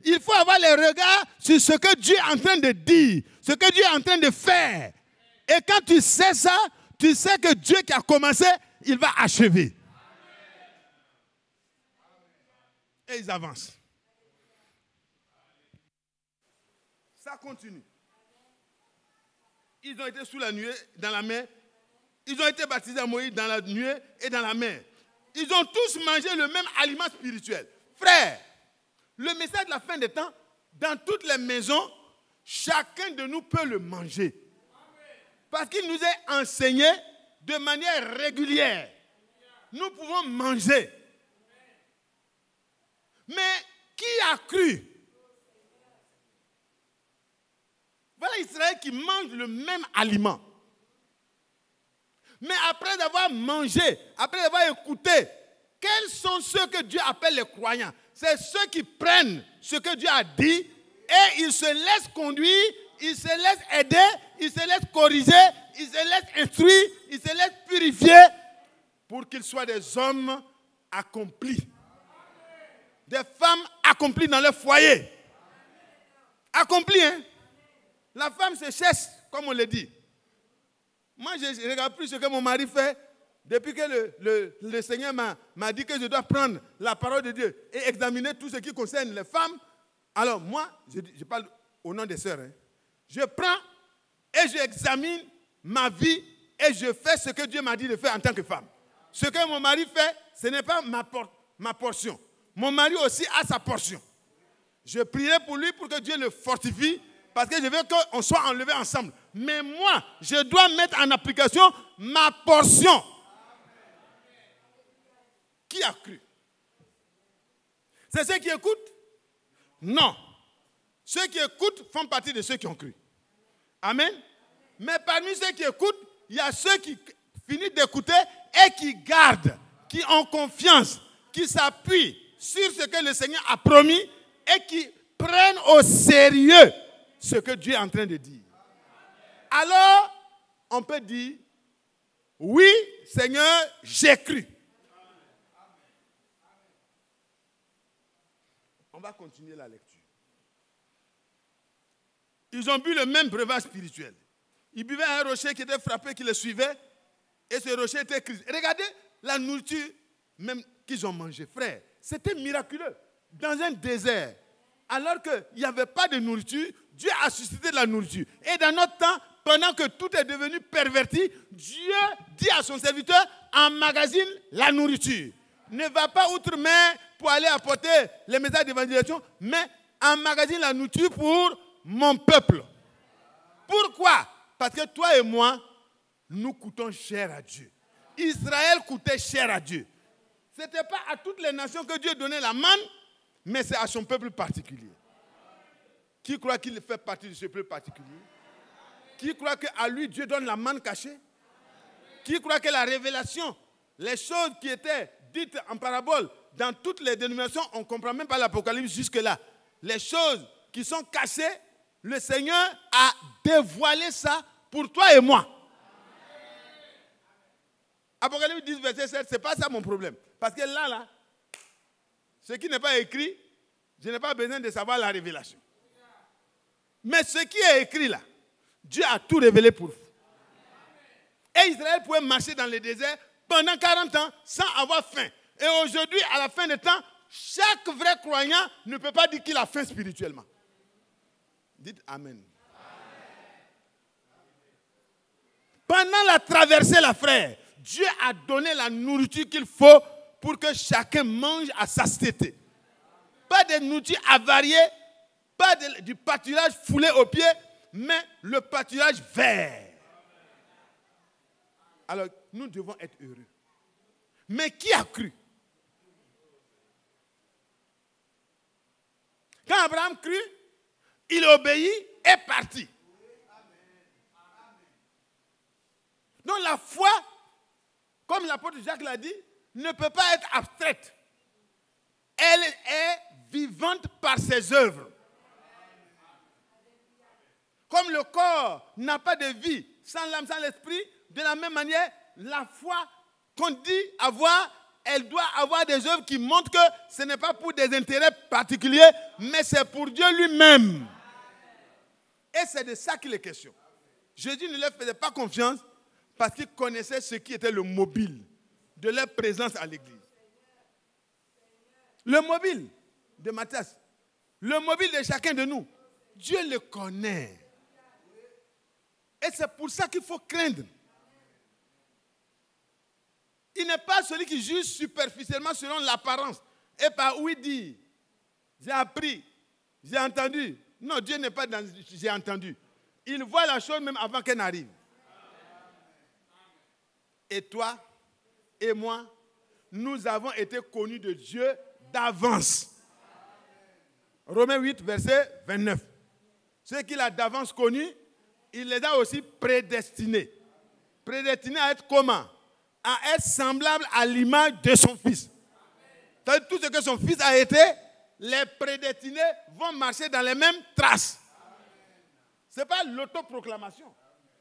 [SPEAKER 2] il faut avoir les regards sur ce que Dieu est en train de dire, ce que Dieu est en train de faire. Et quand tu sais ça, tu sais que Dieu qui a commencé, il va achever. Et ils avancent. Ça continue. Ils ont été sous la nuée, dans la mer. Ils ont été baptisés à Moïse dans la nuée et dans la mer. Ils ont tous mangé le même aliment spirituel. Frère, le message de la fin des temps, dans toutes les maisons, chacun de nous peut le manger. Parce qu'il nous est enseigné de manière régulière. Nous pouvons manger. Mais qui a cru? Voilà Israël qui mange le même aliment. Mais après avoir mangé, après avoir écouté, quels sont ceux que Dieu appelle les croyants? C'est ceux qui prennent ce que Dieu a dit et ils se laissent conduire, ils se laissent aider, ils se laissent corriger, ils se laissent instruire, ils se laissent purifier pour qu'ils soient des hommes accomplis. Des femmes accomplies dans leur foyer. Accomplis, hein? La femme se cherche, comme on le dit. Moi, je ne regarde plus ce que mon mari fait depuis que le Seigneur m'a dit que je dois prendre la parole de Dieu et examiner tout ce qui concerne les femmes. Alors moi, je parle au nom des sœurs. Hein. Je prends et j'examine ma vie et je fais ce que Dieu m'a dit de faire en tant que femme. Ce que mon mari fait, ce n'est pas ma portion. Mon mari aussi a sa portion. Je prierai pour lui pour que Dieu le fortifie parce que je veux qu'on soit enlevés ensemble. Mais moi, je dois mettre en application ma portion. Qui a cru? C'est ceux qui écoutent? Non. Ceux qui écoutent font partie de ceux qui ont cru. Amen. Mais parmi ceux qui écoutent, il y a ceux qui finissent d'écouter et qui gardent, qui ont confiance, qui s'appuient sur ce que le Seigneur a promis et qui prennent au sérieux ce que Dieu est en train de dire. Alors, on peut dire, oui, Seigneur, j'ai cru. On va continuer la lecture. Ils ont bu le même breuvage spirituel. Ils buvaient un rocher qui était frappé, qui les suivait, et ce rocher était Christ. Regardez la nourriture même qu'ils ont mangée, frère. C'était miraculeux. Dans un désert, alors qu'il n'y avait pas de nourriture, Dieu a suscité de la nourriture. Et dans notre temps, pendant que tout est devenu perverti, Dieu dit à son serviteur, emmagasine la nourriture. Ne va pas outre-mer pour aller apporter les messages d'évangélisation, mais emmagasine la nourriture pour mon peuple. Pourquoi? Parce que toi et moi, nous coûtons cher à Dieu. Israël coûtait cher à Dieu. Ce n'était pas à toutes les nations que Dieu donnait la manne, mais c'est à son peuple particulier. Qui croit qu'il fait partie de ce peuple particulier? Qui croit qu'à lui, Dieu donne la manne cachée? Qui croit que la révélation, les choses qui étaient dites en parabole dans toutes les dénominations, on ne comprend même pas l'Apocalypse jusque-là. Les choses qui sont cachées, le Seigneur a dévoilé ça pour toi et moi. Apocalypse 10, verset 7, ce n'est pas ça mon problème. Parce que là, ce qui n'est pas écrit, je n'ai pas besoin de savoir la révélation. Mais ce qui est écrit là, Dieu a tout révélé pour vous. Et Israël pouvait marcher dans le désert pendant 40 ans sans avoir faim. Et aujourd'hui, à la fin des temps, chaque vrai croyant ne peut pas dire qu'il a faim spirituellement. Dites Amen. Pendant la traversée, la frère, Dieu a donné la nourriture qu'il faut pour que chacun mange à sa satiété. Pas de nourriture avariée, pas du pâturage foulé aux pieds, mais le pâturage vert. Alors, nous devons être heureux. Mais qui a cru? Quand Abraham crut, il obéit et partit. Donc la foi, comme l'apôtre Jacques l'a dit, ne peut pas être abstraite. Elle est vivante par ses œuvres. Comme le corps n'a pas de vie sans l'âme, sans l'esprit, de la même manière, la foi qu'on dit avoir, elle doit avoir des œuvres qui montrent que ce n'est pas pour des intérêts particuliers, mais c'est pour Dieu lui-même. Et c'est de ça qu'il est question. Jésus ne leur faisait pas confiance parce qu'il connaissait ce qui était le mobile de leur présence à l'église. Le mobile de Matthias, le mobile de chacun de nous, Dieu le connaît. Et c'est pour ça qu'il faut craindre. Il n'est pas celui qui juge superficiellement selon l'apparence. Et par où il dit, j'ai appris, j'ai entendu. Non, Dieu n'est pas dans j'ai entendu. Il voit la chose même avant qu'elle n'arrive. Et toi et moi, nous avons été connus de Dieu d'avance. Romains 8, verset 29. Ceux qu'il a d'avance connus, il les a aussi prédestinés. Prédestinés à être comment? À être semblables à l'image de son Fils. C'est-à-dire tout ce que son Fils a été, les prédestinés vont marcher dans les mêmes traces. Ce n'est pas l'autoproclamation.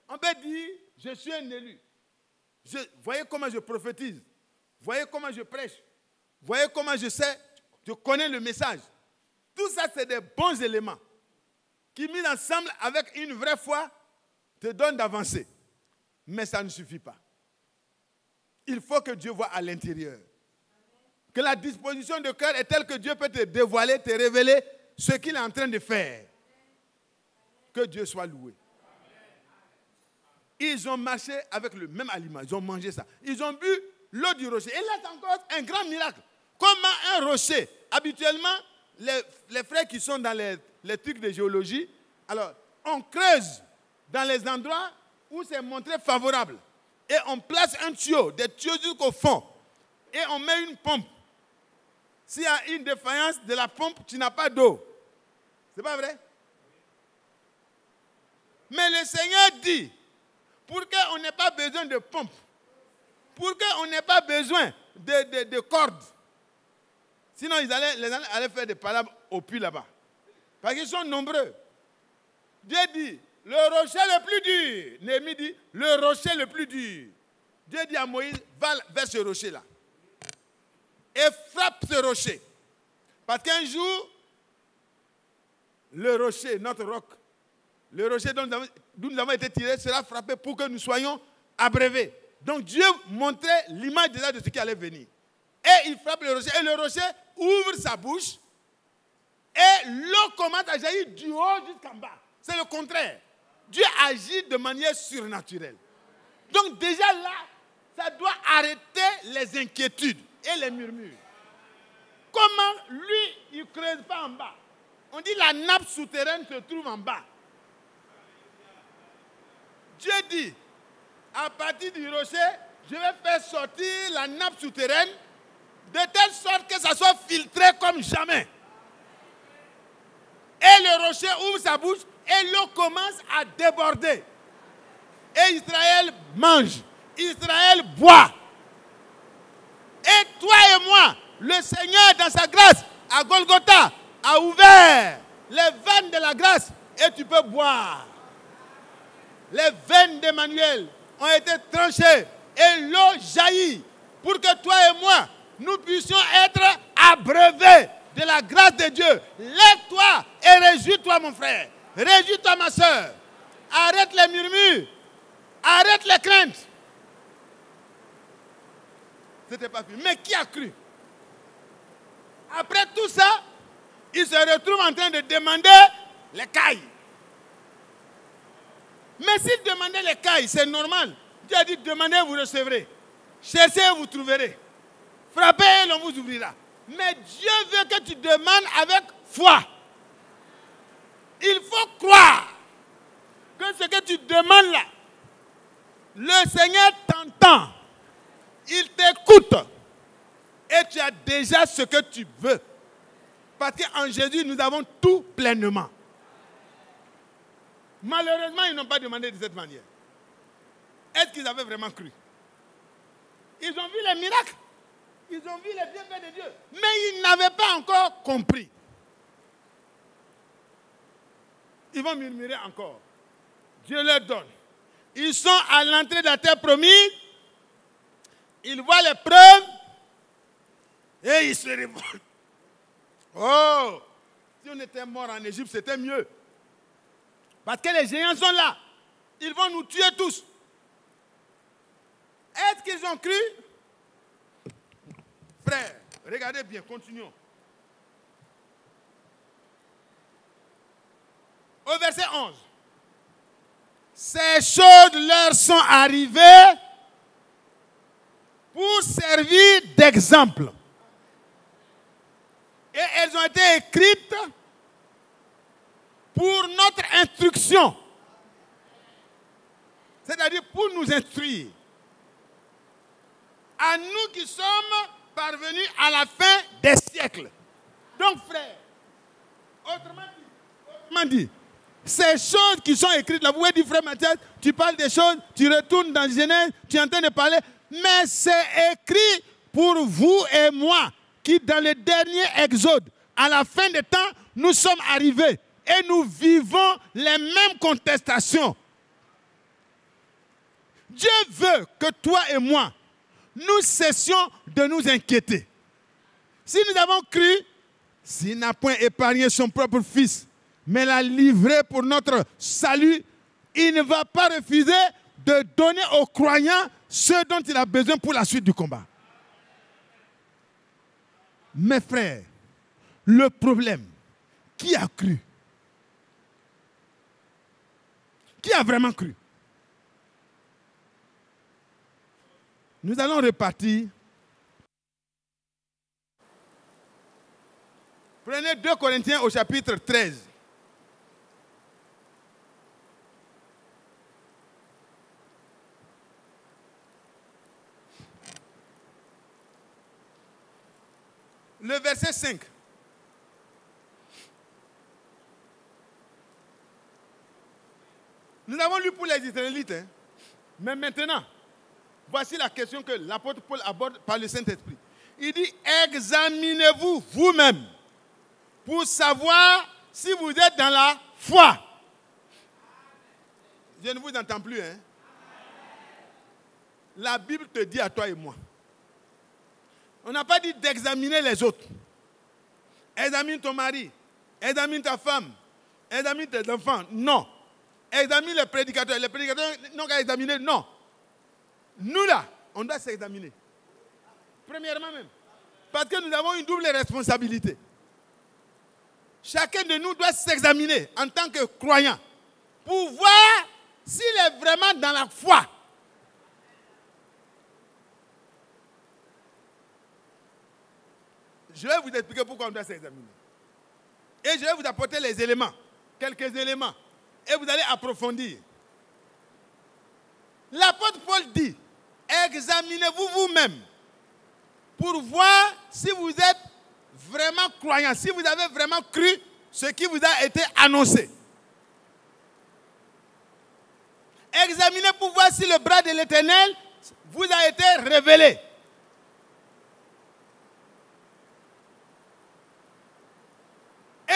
[SPEAKER 2] On peut dire, je suis un élu. Voyez comment je prophétise. Voyez comment je prêche. Voyez comment je sais, je connais le message. Tout ça, c'est des bons éléments qui, mis ensemble avec une vraie foi, te donnent d'avancer. Mais ça ne suffit pas. Il faut que Dieu voie à l'intérieur. Que la disposition de cœur est telle que Dieu peut te dévoiler, te révéler ce qu'il est en train de faire. Que Dieu soit loué. Ils ont marché avec le même aliment. Ils ont mangé ça. Ils ont bu l'eau du rocher. Et là, c'est encore un grand miracle. Comment un rocher, habituellement, les frères qui sont dans les trucs de géologie, alors, on creuse dans les endroits où c'est montré favorable. Et on place un tuyau, des tuyaux jusqu'au fond. Et on met une pompe. S'il y a une défaillance de la pompe, tu n'as pas d'eau. C'est pas vrai? Mais le Seigneur dit, pour qu'on n'ait pas besoin de pompe, pour qu'on n'ait pas besoin de cordes, sinon les gens allaient faire des palabres au puits là-bas. Parce qu'ils sont nombreux. Dieu dit, le rocher le plus dur. Néhémie dit, le rocher le plus dur. Dieu dit à Moïse, va vers ce rocher-là. Et frappe ce rocher. Parce qu'un jour, le rocher, notre roc, le rocher d'où nous avons été tirés sera frappé pour que nous soyons abreuvés. Donc Dieu montrait l'image déjà de ce qui allait venir. Et il frappe le rocher. Et le rocher ouvre sa bouche. Et l'eau commence à jaillir du haut jusqu'en bas. C'est le contraire. Dieu agit de manière surnaturelle. Donc déjà là, ça doit arrêter les inquiétudes et les murmures. Comment lui, il ne creuse pas en bas? On dit la nappe souterraine se trouve en bas. Dieu dit, à partir du rocher, je vais faire sortir la nappe souterraine de telle sorte que ça soit filtré comme jamais. Et le rocher ouvre sa bouche et l'eau commence à déborder. Et Israël mange. Israël boit. Et toi et moi, le Seigneur dans sa grâce, à Golgotha, a ouvert les veines de la grâce et tu peux boire. Les veines d'Emmanuel ont été tranchées et l'eau jaillit pour que toi et moi, nous puissions être abreuvés de la grâce de Dieu. Lève-toi et réjouis-toi, mon frère. Réjouis-toi, ma soeur. Arrête les murmures. Arrête les craintes. C'était pas fini. Mais qui a cru? Après tout ça, il se retrouve en train de demander les cailles. Mais s'il demandait les cailles, c'est normal. Dieu a dit, demandez, vous recevrez. Cherchez, vous trouverez. Frappez, et l'on vous ouvrira. Mais Dieu veut que tu demandes avec foi. Il faut croire que ce que tu demandes là, le Seigneur t'entend. Il t'écoute. Et tu as déjà ce que tu veux. Parce qu'en Jésus, nous avons tout pleinement. Malheureusement, ils n'ont pas demandé de cette manière. Est-ce qu'ils avaient vraiment cru? Ils ont vu les miracles. Ils ont vu les bienfaits de Dieu. Mais ils n'avaient pas encore compris. Ils vont murmurer encore. Dieu leur donne. Ils sont à l'entrée de la terre promise. Ils voient les preuves. Et ils se révoltent. Oh! Si on était mort en Égypte, c'était mieux. Parce que les géants sont là. Ils vont nous tuer tous. Est-ce qu'ils ont cru? Frère, regardez bien, continuons. Au verset 11. Ces choses leur sont arrivées pour servir d'exemple. Et elles ont été écrites pour notre instruction. C'est-à-dire pour nous instruire. À nous qui sommes parvenus à la fin des siècles. Donc, frère, autrement dit, ces choses qui sont écrites là, vous voyez, frère Mathias, tu parles des choses, tu retournes dans Genèse, tu es en train de parler, mais c'est écrit pour vous et moi, qui dans le dernier exode, à la fin des temps, nous sommes arrivés et nous vivons les mêmes contestations. Dieu veut que toi et moi, nous cessions de nous inquiéter. Si nous avons cru, s'il n'a point épargné son propre fils, mais l'a livré pour notre salut, il ne va pas refuser de donner aux croyants ce dont il a besoin pour la suite du combat. Mes frères, le problème, qui a cru? Qui a vraiment cru? Nous allons repartir. Prenez 2 Corinthiens au chapitre 13. Le verset 5. Nous avons lu pour les Israélites, hein? Mais maintenant, voici la question que l'apôtre Paul aborde par le Saint-Esprit. Il dit, examinez-vous vous-même pour savoir si vous êtes dans la foi. Je ne vous entends plus, hein? La Bible te dit à toi et moi. On n'a pas dit d'examiner les autres. Examine ton mari, examine ta femme, examine tes enfants. Non. Examine les prédicateurs. Les prédicateurs n'ont qu'à examiner. Non. Nous là, on doit s'examiner. Premièrement même. Parce que nous avons une double responsabilité. Chacun de nous doit s'examiner en tant que croyant pour voir s'il est vraiment dans la foi. Je vais vous expliquer pourquoi on doit s'examiner. Et je vais vous apporter les éléments, quelques éléments. Et vous allez approfondir. L'apôtre Paul dit, examinez-vous vous-même pour voir si vous êtes vraiment croyant, si vous avez vraiment cru ce qui vous a été annoncé. Examinez pour voir si le bras de l'Éternel vous a été révélé.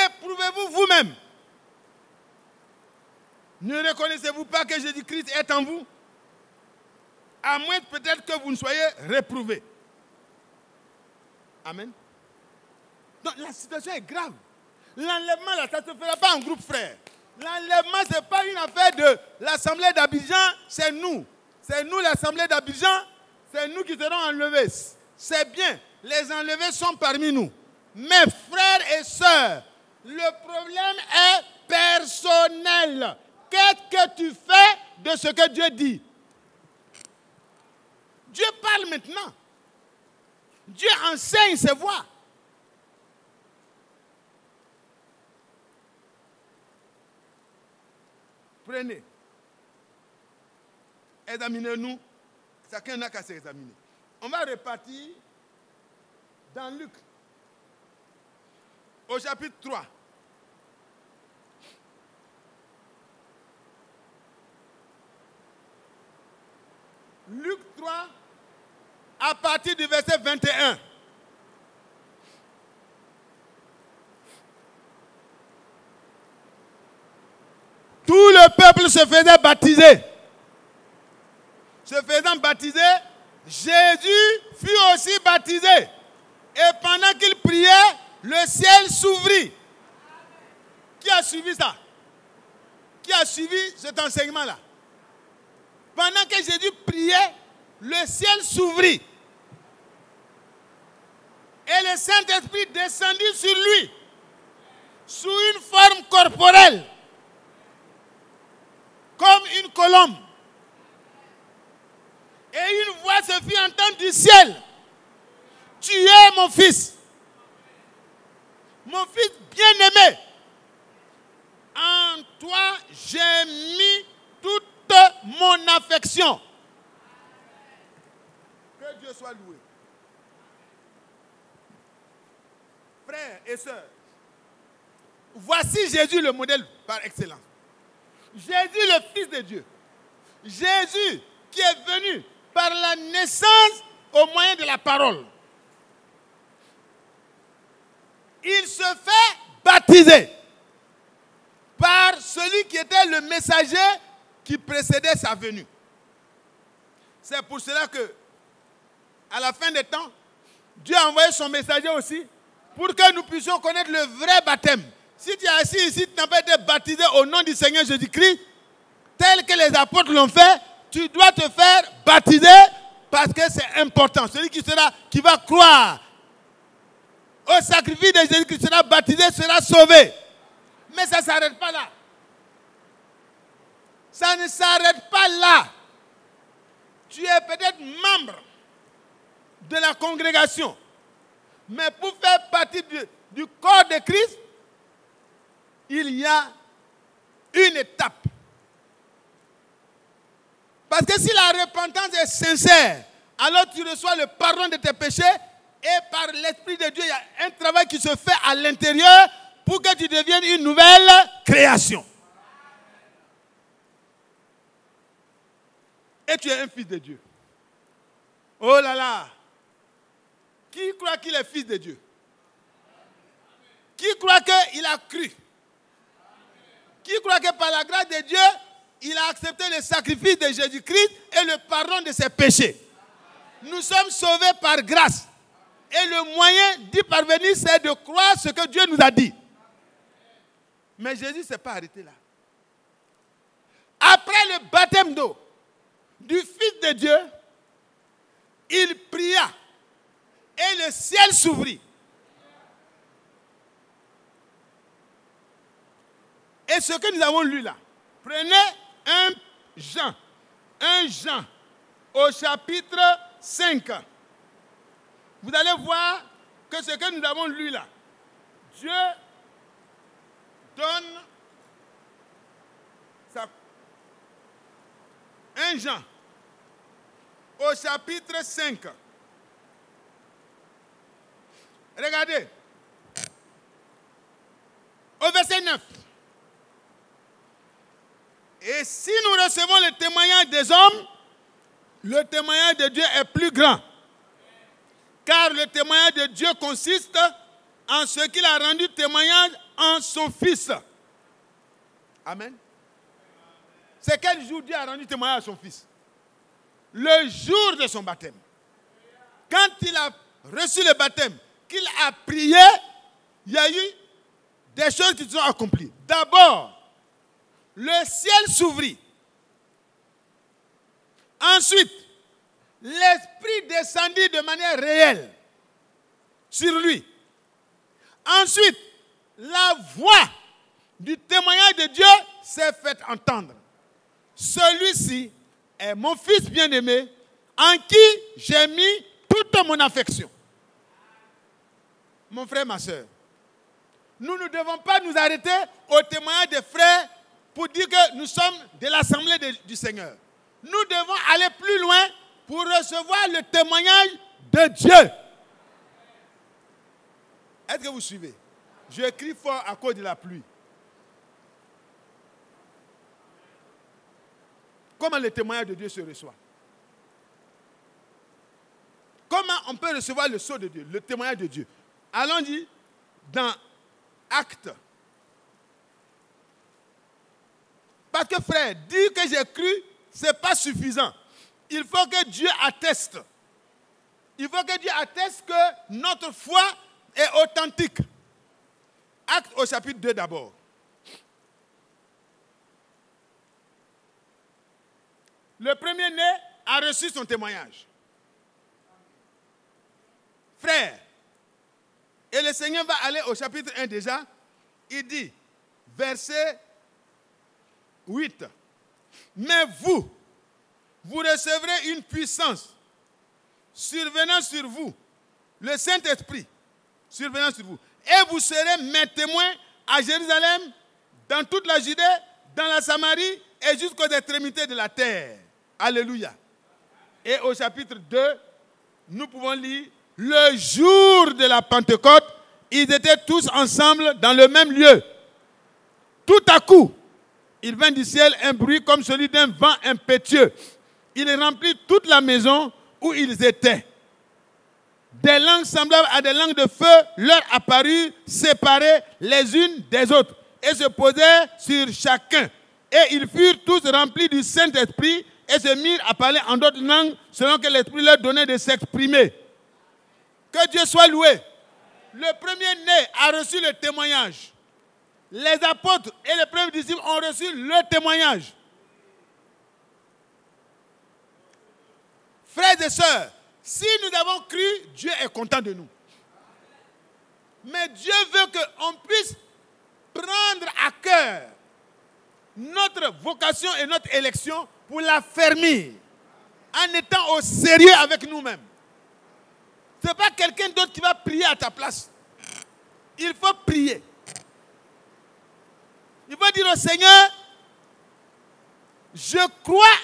[SPEAKER 2] Éprouvez-vous vous-même. Ne reconnaissez-vous pas que Jésus-Christ est en vous? À moins peut-être que vous ne soyez réprouvés. Amen. Donc la situation est grave. L'enlèvement, là, ça ne se fera pas en groupe frère. L'enlèvement, ce n'est pas une affaire de l'Assemblée d'Abidjan, c'est nous. C'est nous l'Assemblée d'Abidjan, c'est nous qui serons enlevés. C'est bien, les enlevés sont parmi nous. Mes frères et sœurs, le problème est personnel. Qu'est-ce que tu fais de ce que Dieu dit? Dieu parle maintenant. Dieu enseigne ses voies. Prenez. Examinez-nous. Chacun n'a qu'à s'examiner. On va repartir dans Luc, au chapitre 3. Luc 3, à partir du verset 21. Tout le peuple se faisait baptiser. Se faisant baptiser, Jésus fut aussi baptisé. Et pendant qu'il priait, le ciel s'ouvrit. Qui a suivi ça? Qui a suivi cet enseignement-là? Pendant que Jésus priait, le ciel s'ouvrit. Et le Saint-Esprit descendit sur lui, sous une forme corporelle. comme une colombe. Et une voix se fit entendre du ciel. Tu es mon fils bien-aimé. En toi, j'ai mis toute mon affection. Que Dieu soit loué. Frères et sœurs, voici Jésus le modèle par excellence. Jésus le Fils de Dieu. Jésus qui est venu par la naissance au moyen de la parole. Il se fait baptiser par celui qui était le messager qui précédait sa venue. C'est pour cela que, à la fin des temps, Dieu a envoyé son messager aussi pour que nous puissions connaître le vrai baptême. Si tu es assis ici, tu n'as pas été baptisé au nom du Seigneur Jésus-Christ, tel que les apôtres l'ont fait, tu dois te faire baptiser parce que c'est important. Celui qui va croire au sacrifice de Jésus qui sera baptisé sera sauvé. Mais ça ne s'arrête pas là. Ça ne s'arrête pas là. Tu es peut-être membre de la congrégation. Mais pour faire partie du corps de Christ, il y a une étape. Parce que si la repentance est sincère, alors tu reçois le pardon de tes péchés et par l'Esprit de Dieu, il y a un travail qui se fait à l'intérieur pour que tu deviennes une nouvelle création. Et tu es un fils de Dieu. Oh là là! Qui croit qu'il est fils de Dieu? Qui croit qu'il a cru? Qui croit que par la grâce de Dieu, il a accepté le sacrifice de Jésus-Christ et le pardon de ses péchés? Nous sommes sauvés par grâce. Et le moyen d'y parvenir, c'est de croire ce que Dieu nous a dit. Mais Jésus ne s'est pas arrêté là. Après le baptême d'eau du Fils de Dieu, il pria et le ciel s'ouvrit. Et ce que nous avons lu là, prenez 1 Jean au chapitre 5. Vous allez voir que ce que nous avons lu là, Dieu donne ça. 1 Jean au chapitre 5. Regardez. Au verset 9. Et si nous recevons le témoignage des hommes, le témoignage de Dieu est plus grand. Car le témoignage de Dieu consiste en ce qu'il a rendu témoignage en son Fils. Amen. C'est quel jour Dieu a rendu témoignage à son Fils? Le jour de son baptême. Quand il a reçu le baptême, qu'il a prié, il y a eu des choses qui se sont accomplies. D'abord, le ciel s'ouvrit. Ensuite, l'Esprit descendit de manière réelle sur lui. Ensuite, la voix du témoignage de Dieu s'est faite entendre. Celui-ci est mon Fils bien-aimé, en qui j'ai mis toute mon affection. Mon frère, ma soeur, nous ne devons pas nous arrêter au témoignage des frères pour dire que nous sommes de l'assemblée du Seigneur. Nous devons aller plus loin pour recevoir le témoignage de Dieu. Est-ce que vous suivez? Je crie fort à cause de la pluie. Comment le témoignage de Dieu se reçoit? Comment on peut recevoir le sceau de Dieu, le témoignage de Dieu? Allons-y dans Actes. Parce que frère, dire que j'ai cru, ce n'est pas suffisant. Il faut que Dieu atteste. Il faut que Dieu atteste que notre foi est authentique. Actes au chapitre 2 d'abord. Le premier-né a reçu son témoignage. Frère, et le Seigneur va aller au chapitre 1 déjà. Il dit, verset 8. Mais vous recevrez une puissance survenant sur vous, le Saint-Esprit survenant sur vous. Et vous serez mes témoins à Jérusalem, dans toute la Judée, dans la Samarie et jusqu'aux extrémités de la terre. Alléluia. Et au chapitre 2, nous pouvons lire, le jour de la Pentecôte, ils étaient tous ensemble dans le même lieu. Tout à coup, il vint du ciel un bruit comme celui d'un vent impétueux. Il remplit toute la maison où ils étaient. Des langues semblables à des langues de feu leur apparurent, séparées les unes des autres, et se posaient sur chacun. Et ils furent tous remplis du Saint-Esprit et se mirent à parler en d'autres langues selon que l'Esprit leur donnait de s'exprimer. Que Dieu soit loué. Le premier-né a reçu le témoignage. Les apôtres et les premiers disciples ont reçu le témoignage. Frères et sœurs, si nous avons cru, Dieu est content de nous. Mais Dieu veut qu'on puisse prendre à cœur notre vocation et notre élection pour la fermer en étant au sérieux avec nous-mêmes. Ce n'est pas quelqu'un d'autre qui va prier à ta place. Il faut prier. Il faut dire au Seigneur, je crois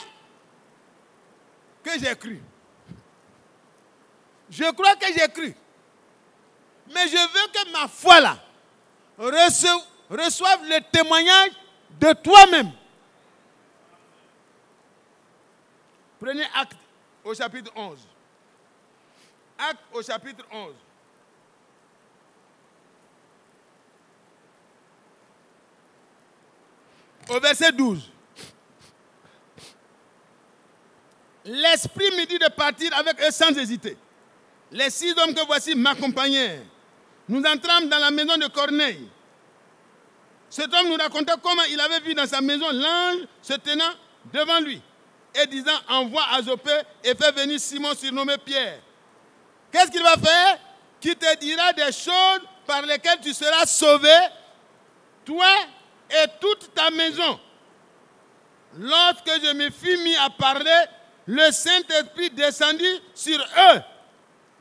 [SPEAKER 2] que j'ai cru. Je crois que j'ai cru. Mais je veux que ma foi là reçoive le témoignage de toi-même. Prenez Acte au chapitre 11. Acte au chapitre 11. Au verset 12. L'Esprit me dit de partir avec eux sans hésiter. Les 6 hommes que voici m'accompagnèrent. Nous entrâmes dans la maison de Corneille. Cet homme nous raconta comment il avait vu dans sa maison l'ange se tenant devant lui et disant, envoie à Jopé et fais venir Simon surnommé Pierre. Qu'est-ce qu'il va faire? Qui te dira des choses par lesquelles tu seras sauvé, toi et toute ta maison. Lorsque je me fus mis à parler, le Saint-Esprit descendit sur eux,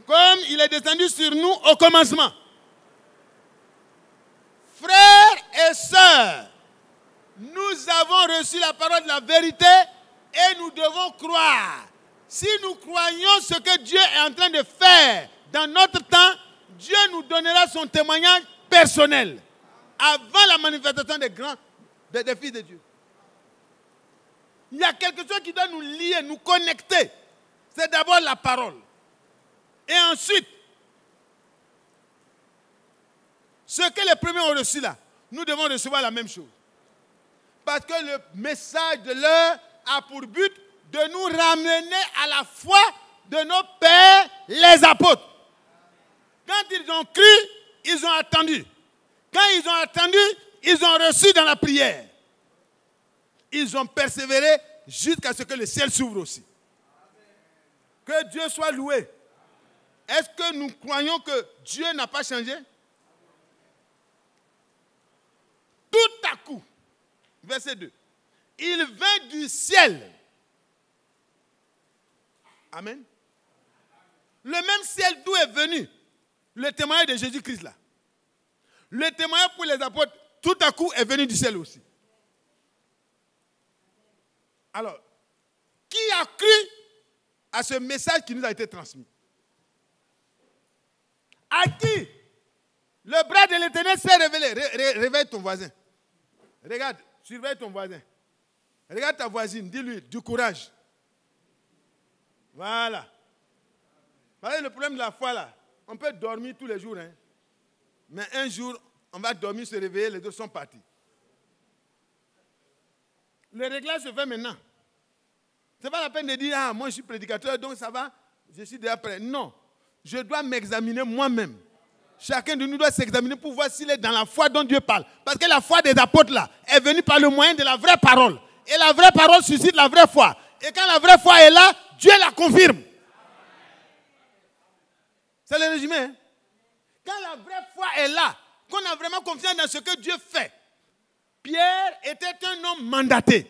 [SPEAKER 2] comme il est descendu sur nous au commencement. Frères et sœurs, nous avons reçu la parole de la vérité et nous devons croire. Si nous croyons ce que Dieu est en train de faire dans notre temps, Dieu nous donnera son témoignage personnel avant la manifestation des fils de Dieu. Il y a quelque chose qui doit nous lier, nous connecter. C'est d'abord la parole. Et ensuite, ce que les premiers ont reçu là, nous devons recevoir la même chose. Parce que le message de l'heure a pour but de nous ramener à la foi de nos pères, les apôtres. Quand ils ont cru, ils ont attendu. Quand ils ont attendu, ils ont reçu dans la prière. Ils ont persévéré jusqu'à ce que le ciel s'ouvre aussi. Que Dieu soit loué. Est-ce que nous croyons que Dieu n'a pas changé? Tout à coup, verset 2, il vint du ciel. Amen. Le même ciel d'où est venu le témoignage de Jésus-Christ là. Le témoignage pour les apôtres, tout à coup, est venu du ciel aussi. Alors, qui a cru à ce message qui nous a été transmis? À qui le bras de l'Éternel s'est révélé? Réveille ton voisin. Regarde, surveille ton voisin. Regarde ta voisine, dis-lui du courage. Voilà. Vous voyez le problème de la foi là, on peut dormir tous les jours, hein. Mais un jour, on va dormir, se réveiller, les deux sont partis. Le réglage se fait maintenant. Ce n'est pas la peine de dire, ah, moi je suis prédicateur, donc ça va, je suis déjà prêt. Non, je dois m'examiner moi-même. Chacun de nous doit s'examiner pour voir s'il est dans la foi dont Dieu parle. Parce que la foi des apôtres là est venue par le moyen de la vraie parole. Et la vraie parole suscite la vraie foi. Et quand la vraie foi est là, Dieu la confirme. C'est le résumé. Hein? Quand la vraie foi est là, qu'on a vraiment confiance dans ce que Dieu fait. Pierre était un homme mandaté.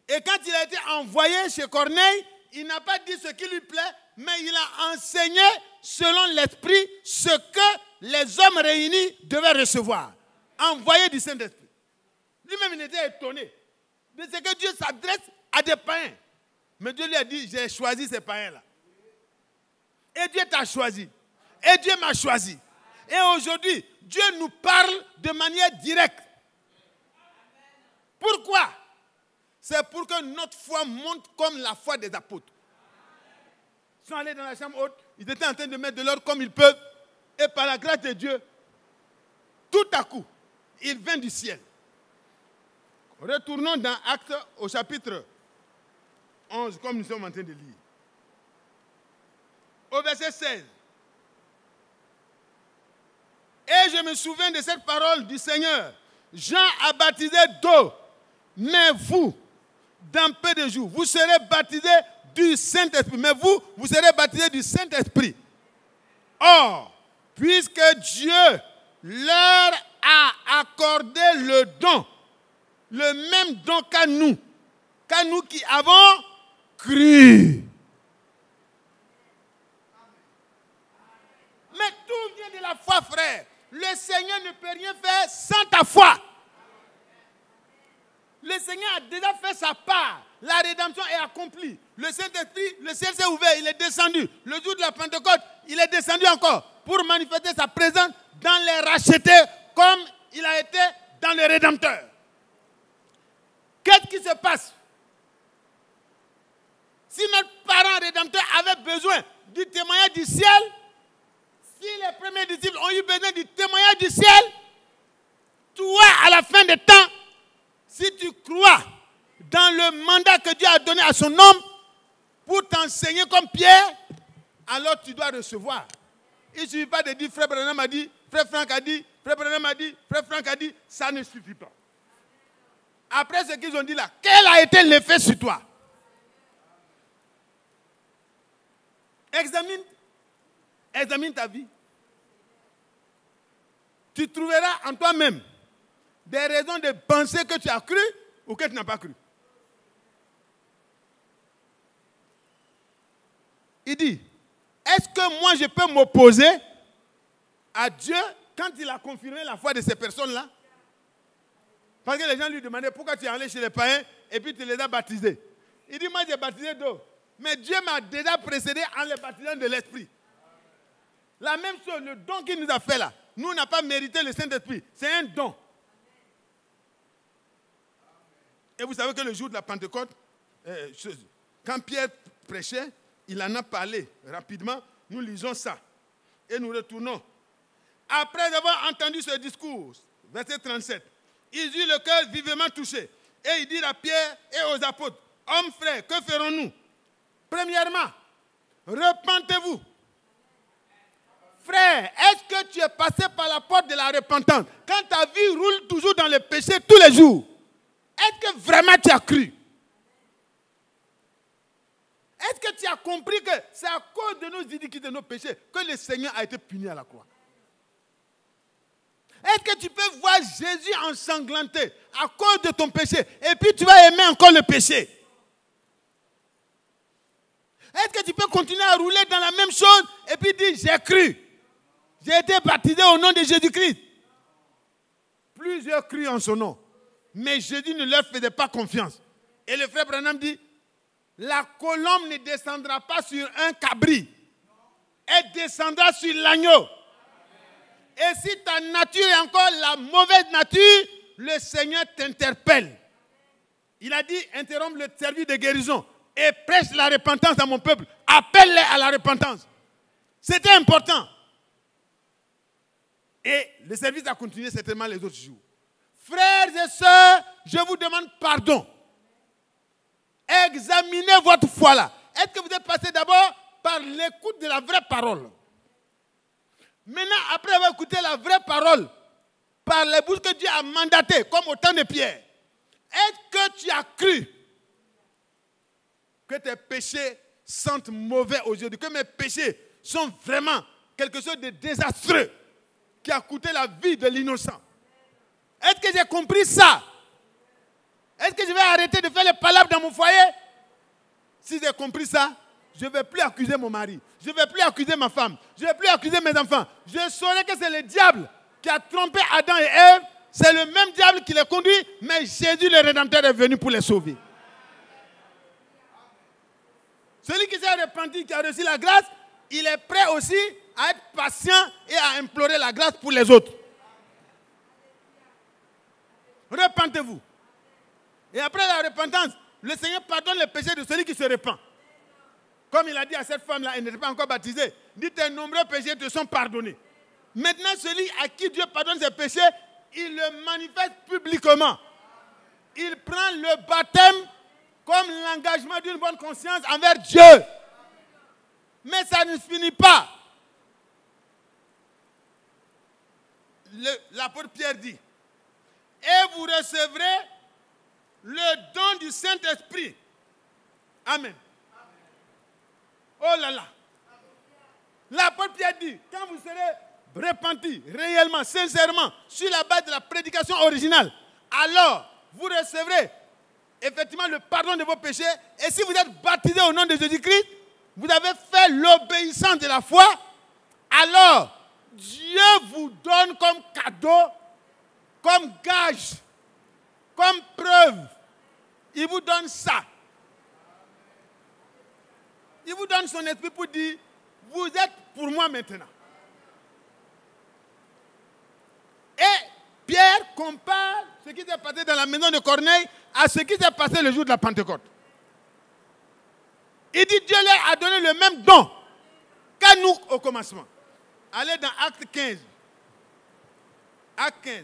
[SPEAKER 2] Et quand il a été envoyé chez Corneille, il n'a pas dit ce qui lui plaît, mais il a enseigné selon l'Esprit ce que les hommes réunis devaient recevoir. Envoyé du Saint-Esprit. Lui-même, il était étonné de ce que Dieu s'adresse à des païens. Mais Dieu lui a dit, j'ai choisi ces païens-là. Et Dieu t'a choisi. Et Dieu m'a choisi. Et aujourd'hui, Dieu nous parle de manière directe. Pourquoi? C'est pour que notre foi monte comme la foi des apôtres. Ils sont allés dans la chambre haute, ils étaient en train de mettre de l'ordre comme ils peuvent. Et par la grâce de Dieu, tout à coup, il vient du ciel. Retournons dans Actes au chapitre 11, comme nous sommes en train de lire. Au verset 16. Et je me souviens de cette parole du Seigneur. Jean a baptisé d'eau, mais vous, dans peu de jours, vous serez baptisés du Saint-Esprit. Mais vous, vous serez baptisés du Saint-Esprit. Or, puisque Dieu leur a accordé le don, le même don qu'à nous qui avons cru. Mais tout vient de la foi, frère. Le Seigneur ne peut rien faire sans ta foi. Le Seigneur a déjà fait sa part. La rédemption est accomplie. Le Saint-Esprit, le ciel s'est ouvert, il est descendu. Le jour de la Pentecôte, il est descendu encore pour manifester sa présence dans les rachetés comme il a été dans les rédempteurs. Qu'est-ce qui se passe? Si notre parent rédempteur avait besoin du témoignage du ciel, si les premiers disciples ont eu besoin du témoignage du ciel, toi, à la fin des temps, si tu crois dans le mandat que Dieu a donné à son homme pour t'enseigner comme Pierre, alors tu dois recevoir. Il ne suffit pas de dire frère Branham a dit, frère Franck a dit, frère Branham a dit, frère Franck a dit, ça ne suffit pas. Après ce qu'ils ont dit là, quel a été l'effet sur toi? Examine ta vie. Tu trouveras en toi-même des raisons de penser que tu as cru ou que tu n'as pas cru. Il dit, est-ce que moi je peux m'opposer à Dieu quand il a confirmé la foi de ces personnes-là? Parce que les gens lui demandaient pourquoi tu es allé chez les païens et puis tu les as baptisés. Il dit, moi j'ai baptisé d'eau. Mais Dieu m'a déjà précédé en les baptisant de l'Esprit. La même chose, le don qu'il nous a fait là. Nous, on n'a pas mérité le Saint-Esprit. C'est un don. Et vous savez que le jour de la Pentecôte, quand Pierre prêchait, il en a parlé rapidement. Nous lisons ça. Et nous retournons. Après avoir entendu ce discours, verset 37, il eut le cœur vivement touché. Et il dit à Pierre et aux apôtres, hommes frères, que ferons-nous? Premièrement, repentez-vous. Frère, est-ce que tu es passé par la porte de la repentance? Quand ta vie roule toujours dans le péché tous les jours, est-ce que vraiment tu as cru? Est-ce que tu as compris que c'est à cause de nos iniquités, de nos péchés, que le Seigneur a été puni à la croix? Est-ce que tu peux voir Jésus ensanglanté à cause de ton péché et puis tu vas aimer encore le péché? Est-ce que tu peux continuer à rouler dans la même chose et puis dire j'ai cru? J'ai été baptisé au nom de Jésus-Christ. Plusieurs crurent en son nom. Mais Jésus ne leur faisait pas confiance. Et le frère Branham dit, la colombe ne descendra pas sur un cabri. Elle descendra sur l'agneau. Et si ta nature est encore la mauvaise nature, le Seigneur t'interpelle. Il a dit, interromps le service de guérison et prêche la repentance à mon peuple. Appelle-les à la repentance. C'était important. Et le service a continué certainement les autres jours. Frères et sœurs, je vous demande pardon. Examinez votre foi là. Est-ce que vous êtes passé d'abord par l'écoute de la vraie parole? Maintenant, après avoir écouté la vraie parole, par les bouches que Dieu a mandatées, comme au temps de Pierre, est-ce que tu as cru que tes péchés sentent mauvais aujourd'hui, que mes péchés sont vraiment quelque chose de désastreux qui a coûté la vie de l'innocent? Est-ce que j'ai compris ça? Est-ce que je vais arrêter de faire les palabres dans mon foyer? Si j'ai compris ça, je ne vais plus accuser mon mari. Je ne vais plus accuser ma femme. Je ne vais plus accuser mes enfants. Je saurai que c'est le diable qui a trompé Adam et Ève. C'est le même diable qui les conduit, mais Jésus le Rédempteur est venu pour les sauver. Celui qui s'est repenti, qui a reçu la grâce, il est prêt aussi à être patient et à implorer la grâce pour les autres. Repentez-vous. Et après la repentance, le Seigneur pardonne les péchés de celui qui se repent. Comme il a dit à cette femme-là, elle n'était pas encore baptisée. Dit, tes nombreux péchés te sont pardonnés. Maintenant, celui à qui Dieu pardonne ses péchés, il le manifeste publiquement. Il prend le baptême comme l'engagement d'une bonne conscience envers Dieu. Mais ça ne finit pas. L'apôtre Pierre dit, et vous recevrez le don du Saint-Esprit. Amen. Oh là là. L'apôtre Pierre dit, quand vous serez repentis, réellement, sincèrement, sur la base de la prédication originale, alors vous recevrez effectivement le pardon de vos péchés. Et si vous êtes baptisé au nom de Jésus-Christ, vous avez fait l'obéissance de la foi, alors Dieu vous donne comme cadeau, comme gage, comme preuve. Il vous donne ça. Il vous donne son esprit pour dire, vous êtes pour moi maintenant. Et Pierre compare ce qui s'est passé dans la maison de Corneille à ce qui s'est passé le jour de la Pentecôte. Il dit, Dieu leur a donné le même don qu'à nous au commencement. Allez dans Acte 15. Acte 15.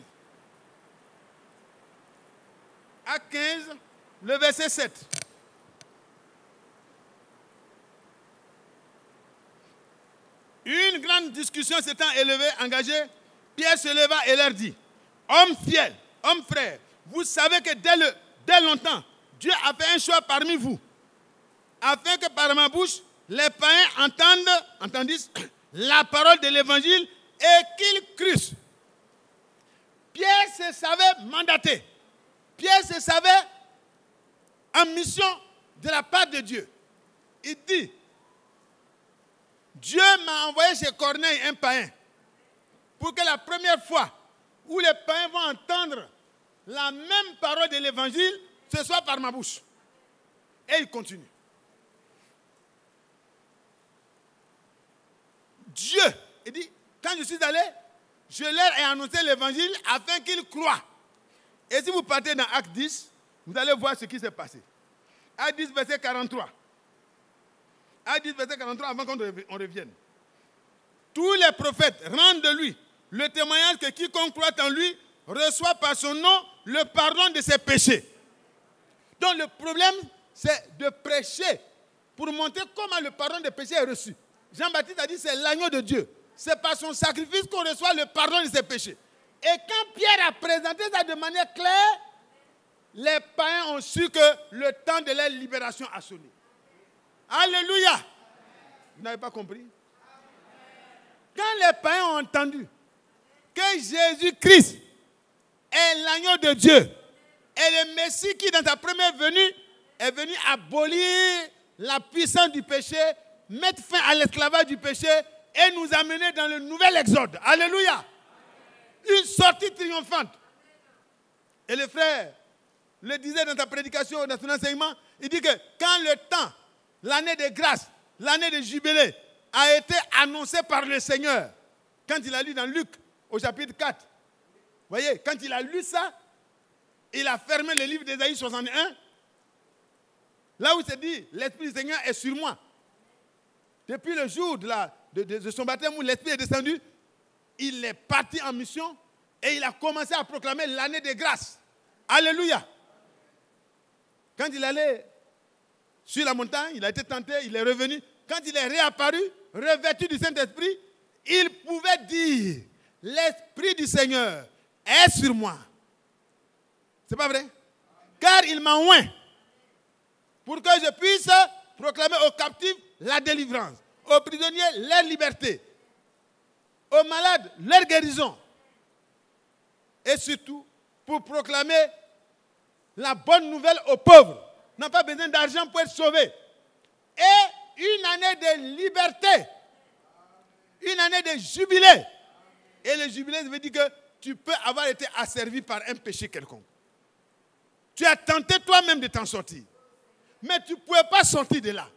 [SPEAKER 2] Acte 15, le verset 7. Une grande discussion s'étant élevée, engagée, Pierre se leva et leur dit, hommes fidèles, hommes frères, vous savez que dès longtemps, Dieu a fait un choix parmi vous, afin que par ma bouche, les païens entendissent la parole de l'évangile et qu'ils crussent. Pierre se savait mandaté. Pierre se savait en mission de la part de Dieu. Il dit, Dieu m'a envoyé chez Corneille un païen pour que la première fois où les païens vont entendre la même parole de l'évangile, ce soit par ma bouche. Et il continue. Dieu, il dit, quand je suis allé, je leur ai annoncé l'évangile afin qu'ils croient. Et si vous partez dans Acte 10, vous allez voir ce qui s'est passé. Acte 10, verset 43. Acte 10, verset 43, avant qu'on revienne. Tous les prophètes rendent de lui le témoignage que quiconque croit en lui reçoit par son nom le pardon de ses péchés. Donc le problème, c'est de prêcher pour montrer comment le pardon des péchés est reçu. Jean-Baptiste a dit, c'est l'agneau de Dieu. C'est par son sacrifice qu'on reçoit le pardon de ses péchés. Et quand Pierre a présenté ça de manière claire, les païens ont su que le temps de leur libération a sonné. Alléluia. Vous n'avez pas compris? Quand les païens ont entendu que Jésus-Christ est l'agneau de Dieu et le Messie qui, dans sa première venue, est venu abolir la puissance du péché, mettre fin à l'esclavage du péché et nous amener dans le nouvel exode. Alléluia. Une sortie triomphante. Et le frère le disait dans sa prédication, dans son enseignement, il dit que quand le temps, l'année de grâce, l'année de jubilé a été annoncée par le Seigneur, quand il a lu dans Luc au chapitre 4, vous voyez, quand il a lu ça, il a fermé le livre d'Ésaïe 61, là où il s'est dit, l'Esprit du Seigneur est sur moi. Depuis le jour de son baptême où l'Esprit est descendu, il est parti en mission et il a commencé à proclamer l'année de grâce. Alléluia. Quand il allait sur la montagne, il a été tenté, il est revenu. Quand il est réapparu, revêtu du Saint-Esprit, il pouvait dire, l'Esprit du Seigneur est sur moi. C'est pas vrai? Car il m'a oint pour que je puisse proclamer aux captifs la délivrance, aux prisonniers leur liberté, aux malades leur guérison, et surtout pour proclamer la bonne nouvelle aux pauvres. N'ont pas besoin d'argent pour être sauvés. Et une année de liberté. Une année de jubilé. Et le jubilé veut dire que tu peux avoir été asservi par un péché quelconque. Tu as tenté toi-même de t'en sortir. Mais tu ne pouvais pas sortir de là.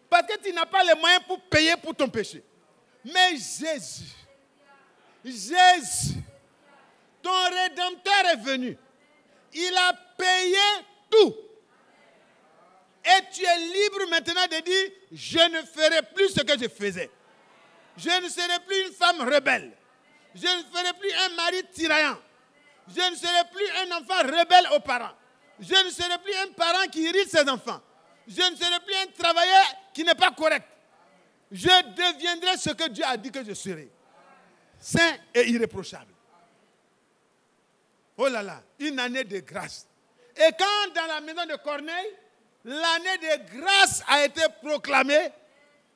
[SPEAKER 2] Parce que tu n'as pas les moyens pour payer pour ton péché. Mais Jésus, ton Rédempteur est venu. Il a payé tout. Et tu es libre maintenant de dire, je ne ferai plus ce que je faisais. Je ne serai plus une femme rebelle. Je ne serai plus un mari tiraillant. Je ne serai plus un enfant rebelle aux parents. Je ne serai plus un parent qui irrite ses enfants. Je ne serai plus un travailleur qui n'est pas correct. Je deviendrai ce que Dieu a dit que je serai. Saint et irréprochable. Oh là là, une année de grâce. Et quand dans la maison de Corneille, l'année de grâce a été proclamée,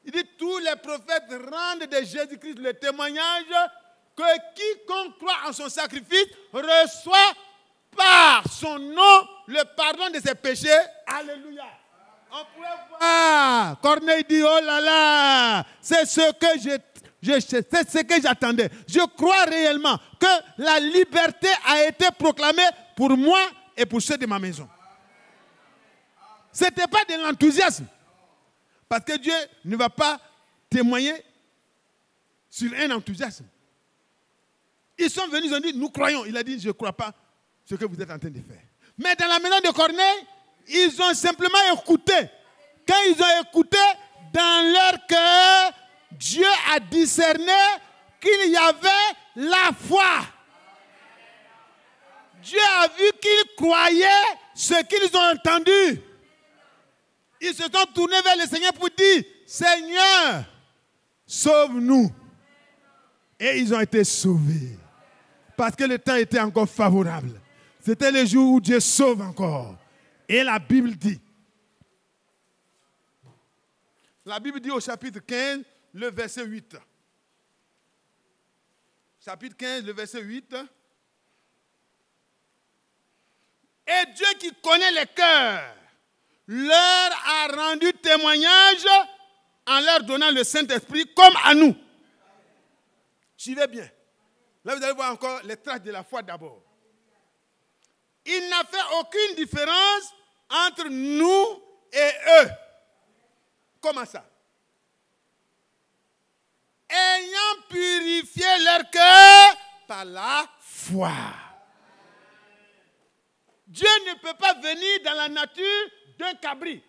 [SPEAKER 2] il dit tous les prophètes rendent de Jésus-Christ le témoignage que quiconque croit en son sacrifice reçoit par son nom le pardon de ses péchés. Alléluia. On pouvait voir. Corneille dit, oh là là, c'est ce que j'attendais. Je crois réellement que la liberté a été proclamée pour moi et pour ceux de ma maison. Ce n'était pas de l'enthousiasme. Parce que Dieu ne va pas témoigner sur un enthousiasme. Ils sont venus, ils ont dit, nous croyons. Il a dit, je ne crois pas ce que vous êtes en train de faire. Mais dans la maison de Corneille, ils ont simplement écouté. Quand ils ont écouté, dans leur cœur, Dieu a discerné qu'il y avait la foi. Dieu a vu qu'ils croyaient ce qu'ils ont entendu. Ils se sont tournés vers le Seigneur pour dire, Seigneur, sauve-nous. Et ils ont été sauvés. Parce que le temps était encore favorable. C'était le jour où Dieu sauve encore. Et la Bible dit au chapitre 15, le verset 8. Chapitre 15, le verset 8. Et Dieu qui connaît les cœurs leur a rendu témoignage en leur donnant le Saint-Esprit comme à nous. Suivez bien. Là, vous allez voir encore les traces de la foi d'abord. Il n'a fait aucune différence entre nous et eux. Comment ça? Ayant purifié leur cœur par la foi. Dieu ne peut pas venir dans la nature d'un cabri.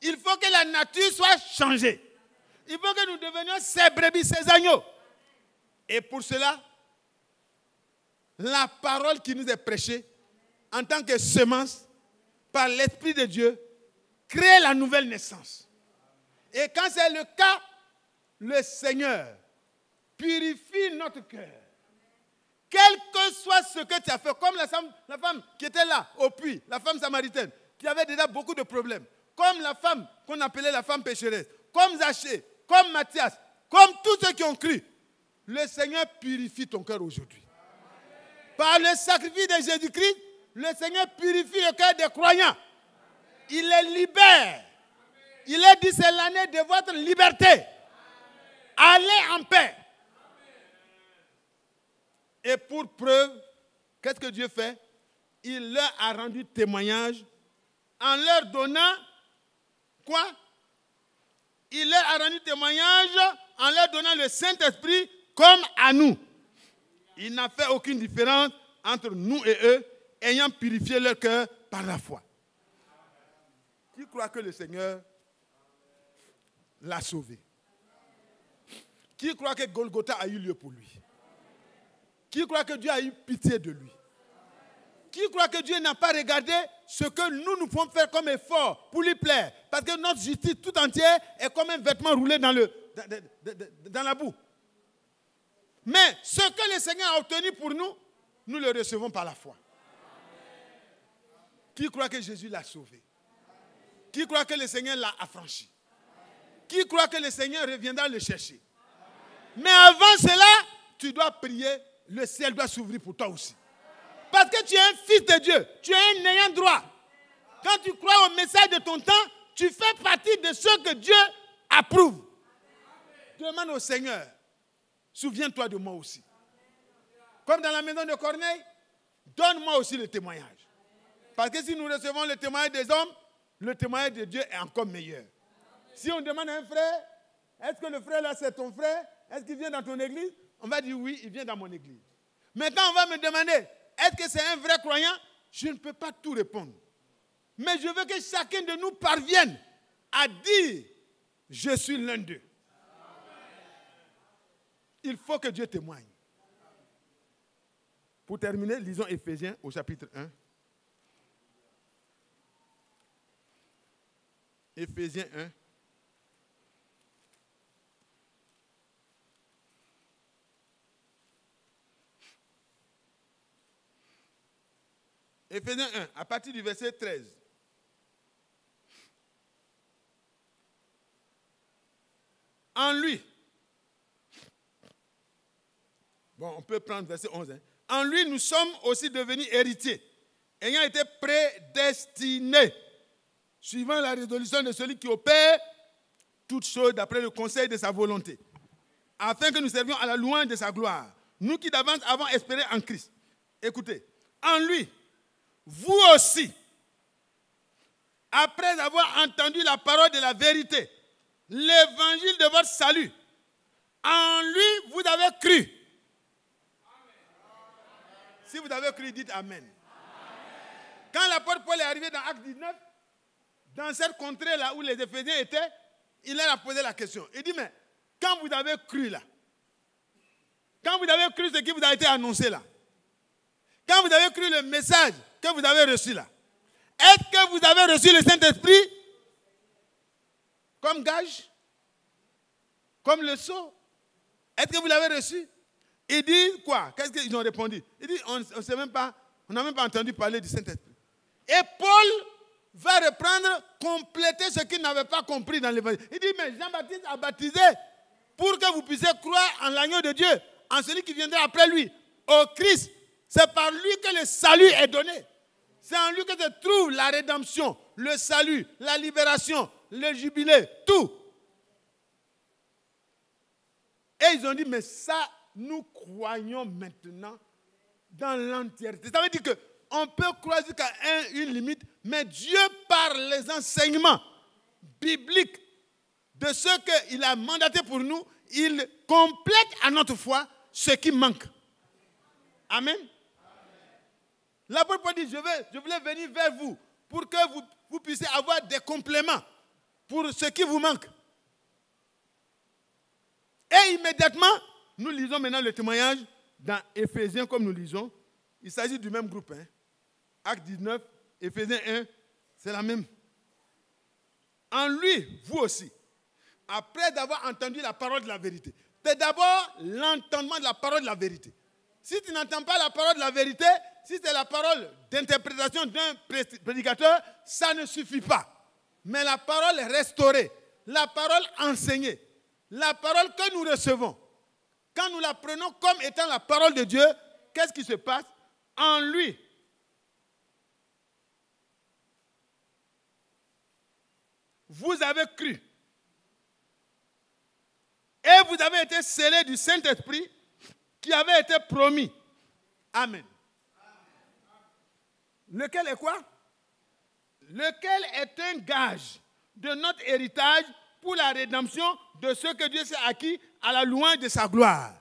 [SPEAKER 2] Il faut que la nature soit changée. Il faut que nous devenions ses brebis, ses agneaux. Et pour cela, la parole qui nous est prêchée, en tant que semence, par l'Esprit de Dieu, crée la nouvelle naissance. Et quand c'est le cas, le Seigneur purifie notre cœur. Quel que soit ce que tu as fait, comme la femme qui était là, au puits, la femme samaritaine, qui avait déjà beaucoup de problèmes, comme la femme qu'on appelait la femme pécheresse, comme Zachée, comme Matthias, comme tous ceux qui ont cru, le Seigneur purifie ton cœur aujourd'hui. Par le sacrifice de Jésus-Christ, le Seigneur purifie le cœur des croyants. Il les libère. Il a dit, c'est l'année de votre liberté. Allez en paix. Et pour preuve, qu'est-ce que Dieu fait? Il leur a rendu témoignage en leur donnant quoi? Il leur a rendu témoignage en leur donnant le Saint-Esprit comme à nous. Il n'a fait aucune différence entre nous et eux, ayant purifié leur cœur par la foi. Qui croit que le Seigneur l'a sauvé? Qui croit que Golgotha a eu lieu pour lui? Qui croit que Dieu a eu pitié de lui? Qui croit que Dieu n'a pas regardé ce que nous pouvons faire comme effort pour lui plaire? Parce que notre justice tout entière est comme un vêtement roulé dans la boue. Mais ce que le Seigneur a obtenu pour nous, nous le recevons par la foi. Qui croit que Jésus l'a sauvé? Qui croit que le Seigneur l'a affranchi? Qui croit que le Seigneur reviendra le chercher? Mais avant cela, tu dois prier, le ciel doit s'ouvrir pour toi aussi. Parce que tu es un fils de Dieu. Tu es un ayant droit. Quand tu crois au message de ton temps, tu fais partie de ceux que Dieu approuve. Demande au Seigneur, souviens-toi de moi aussi. Comme dans la maison de Corneille, donne-moi aussi le témoignage. Parce que si nous recevons le témoignage des hommes, le témoignage de Dieu est encore meilleur. Si on demande à un frère, est-ce que le frère là c'est ton frère? Est-ce qu'il vient dans ton église? On va dire oui, il vient dans mon église. Mais quand on va me demander, est-ce que c'est un vrai croyant? Je ne peux pas tout répondre. Mais je veux que chacun de nous parvienne à dire, je suis l'un d'eux. Il faut que Dieu témoigne. Pour terminer, lisons Éphésiens au chapitre 1. Éphésiens 1. Éphésiens 1, à partir du verset 13. En lui. Bon, on peut prendre verset 11. Hein. En lui, nous sommes aussi devenus héritiers, ayant été prédestinés, suivant la résolution de celui qui opère toutes choses d'après le conseil de sa volonté, afin que nous servions à la louange de sa gloire, nous qui d'avance avons espéré en Christ. Écoutez, en lui, vous aussi, après avoir entendu la parole de la vérité, l'évangile de votre salut, en lui, vous avez cru. Si vous avez cru, dites Amen. Quand l'apôtre Paul est arrivé dans Acte 19, dans cette contrée-là où les Éphésiens étaient, il leur a posé la question. Il dit, mais quand vous avez cru là, quand vous avez cru ce qui vous a été annoncé là, quand vous avez cru le message que vous avez reçu là, est-ce que vous avez reçu le Saint-Esprit comme gage, comme le sceau? Est-ce que vous l'avez reçu? Ils disent quoi? Qu'est-ce qu'ils ont répondu? Ils disent, on n'a même pas entendu parler du Saint-Esprit. Et Paul va reprendre, compléter ce qu'il n'avait pas compris dans l'évangile. Il dit, mais Jean-Baptiste a baptisé pour que vous puissiez croire en l'agneau de Dieu, en celui qui viendra après lui, au Christ. C'est par lui que le salut est donné. C'est en lui que se trouve la rédemption, le salut, la libération, le jubilé, tout. Et ils ont dit, mais ça, nous croyons maintenant dans l'entièreté. Ça veut dire qu'on peut croire jusqu'à une limite, mais Dieu, par les enseignements bibliques de ce qu'il a mandaté pour nous, il complète à notre foi ce qui manque. Amen. L'apôtre Paul dit, je voulais venir vers vous pour que vous puissiez avoir des compléments pour ce qui vous manque. Et immédiatement, nous lisons maintenant le témoignage dans Éphésiens comme nous lisons. Il s'agit du même groupe. Hein. Acte 19, Éphésiens 1, c'est la même. En lui, vous aussi, après d'avoir entendu la parole de la vérité. C'est d'abord l'entendement de la parole de la vérité. Si tu n'entends pas la parole de la vérité, si c'est la parole d'interprétation d'un prédicateur, ça ne suffit pas. Mais la parole restaurée, la parole enseignée, la parole que nous recevons, quand nous la prenons comme étant la parole de Dieu, qu'est-ce qui se passe? En lui, vous avez cru. Et vous avez été scellés du Saint-Esprit qui avait été promis. Amen. Lequel est quoi? Lequel est un gage de notre héritage pour la rédemption de ce que Dieu s'est acquis à la louange de sa gloire.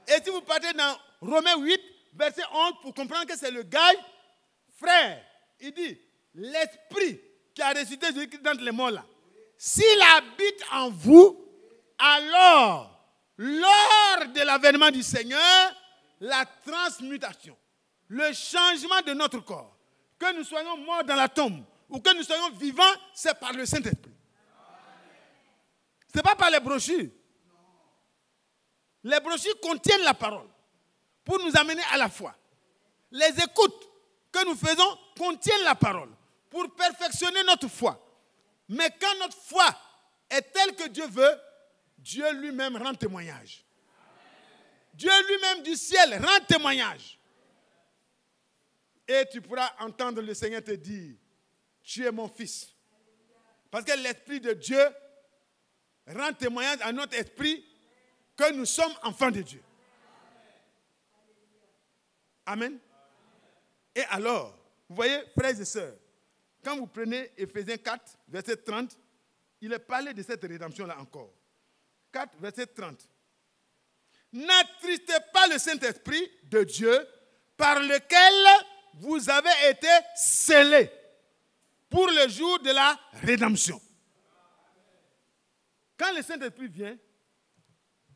[SPEAKER 2] Et si vous partez dans Romains 8, verset 11, pour comprendre que c'est le gage, frère, il dit, l'Esprit qui a ressuscité Jésus-Christ d'entre les morts là, s'il habite en vous, alors, lors de l'avènement du Seigneur, la transmutation, le changement de notre corps, que nous soyons morts dans la tombe ou que nous soyons vivants, c'est par le Saint-Esprit. Ce n'est pas par les brochures. Les brochures contiennent la parole pour nous amener à la foi. Les écoutes que nous faisons contiennent la parole pour perfectionner notre foi. Mais quand notre foi est telle que Dieu veut, Dieu lui-même rend témoignage. Dieu lui-même du ciel rend témoignage. Et tu pourras entendre le Seigneur te dire, tu es mon fils. Parce que l'Esprit de Dieu rend témoignage à notre esprit que nous sommes enfants de Dieu. Amen. Et alors, vous voyez, frères et sœurs, quand vous prenez Éphésiens 4, verset 30, il est parlé de cette rédemption-là encore. 4, verset 30. N'attristez pas le Saint-Esprit de Dieu par lequel vous avez été scellés pour le jour de la rédemption. Quand le Saint-Esprit vient,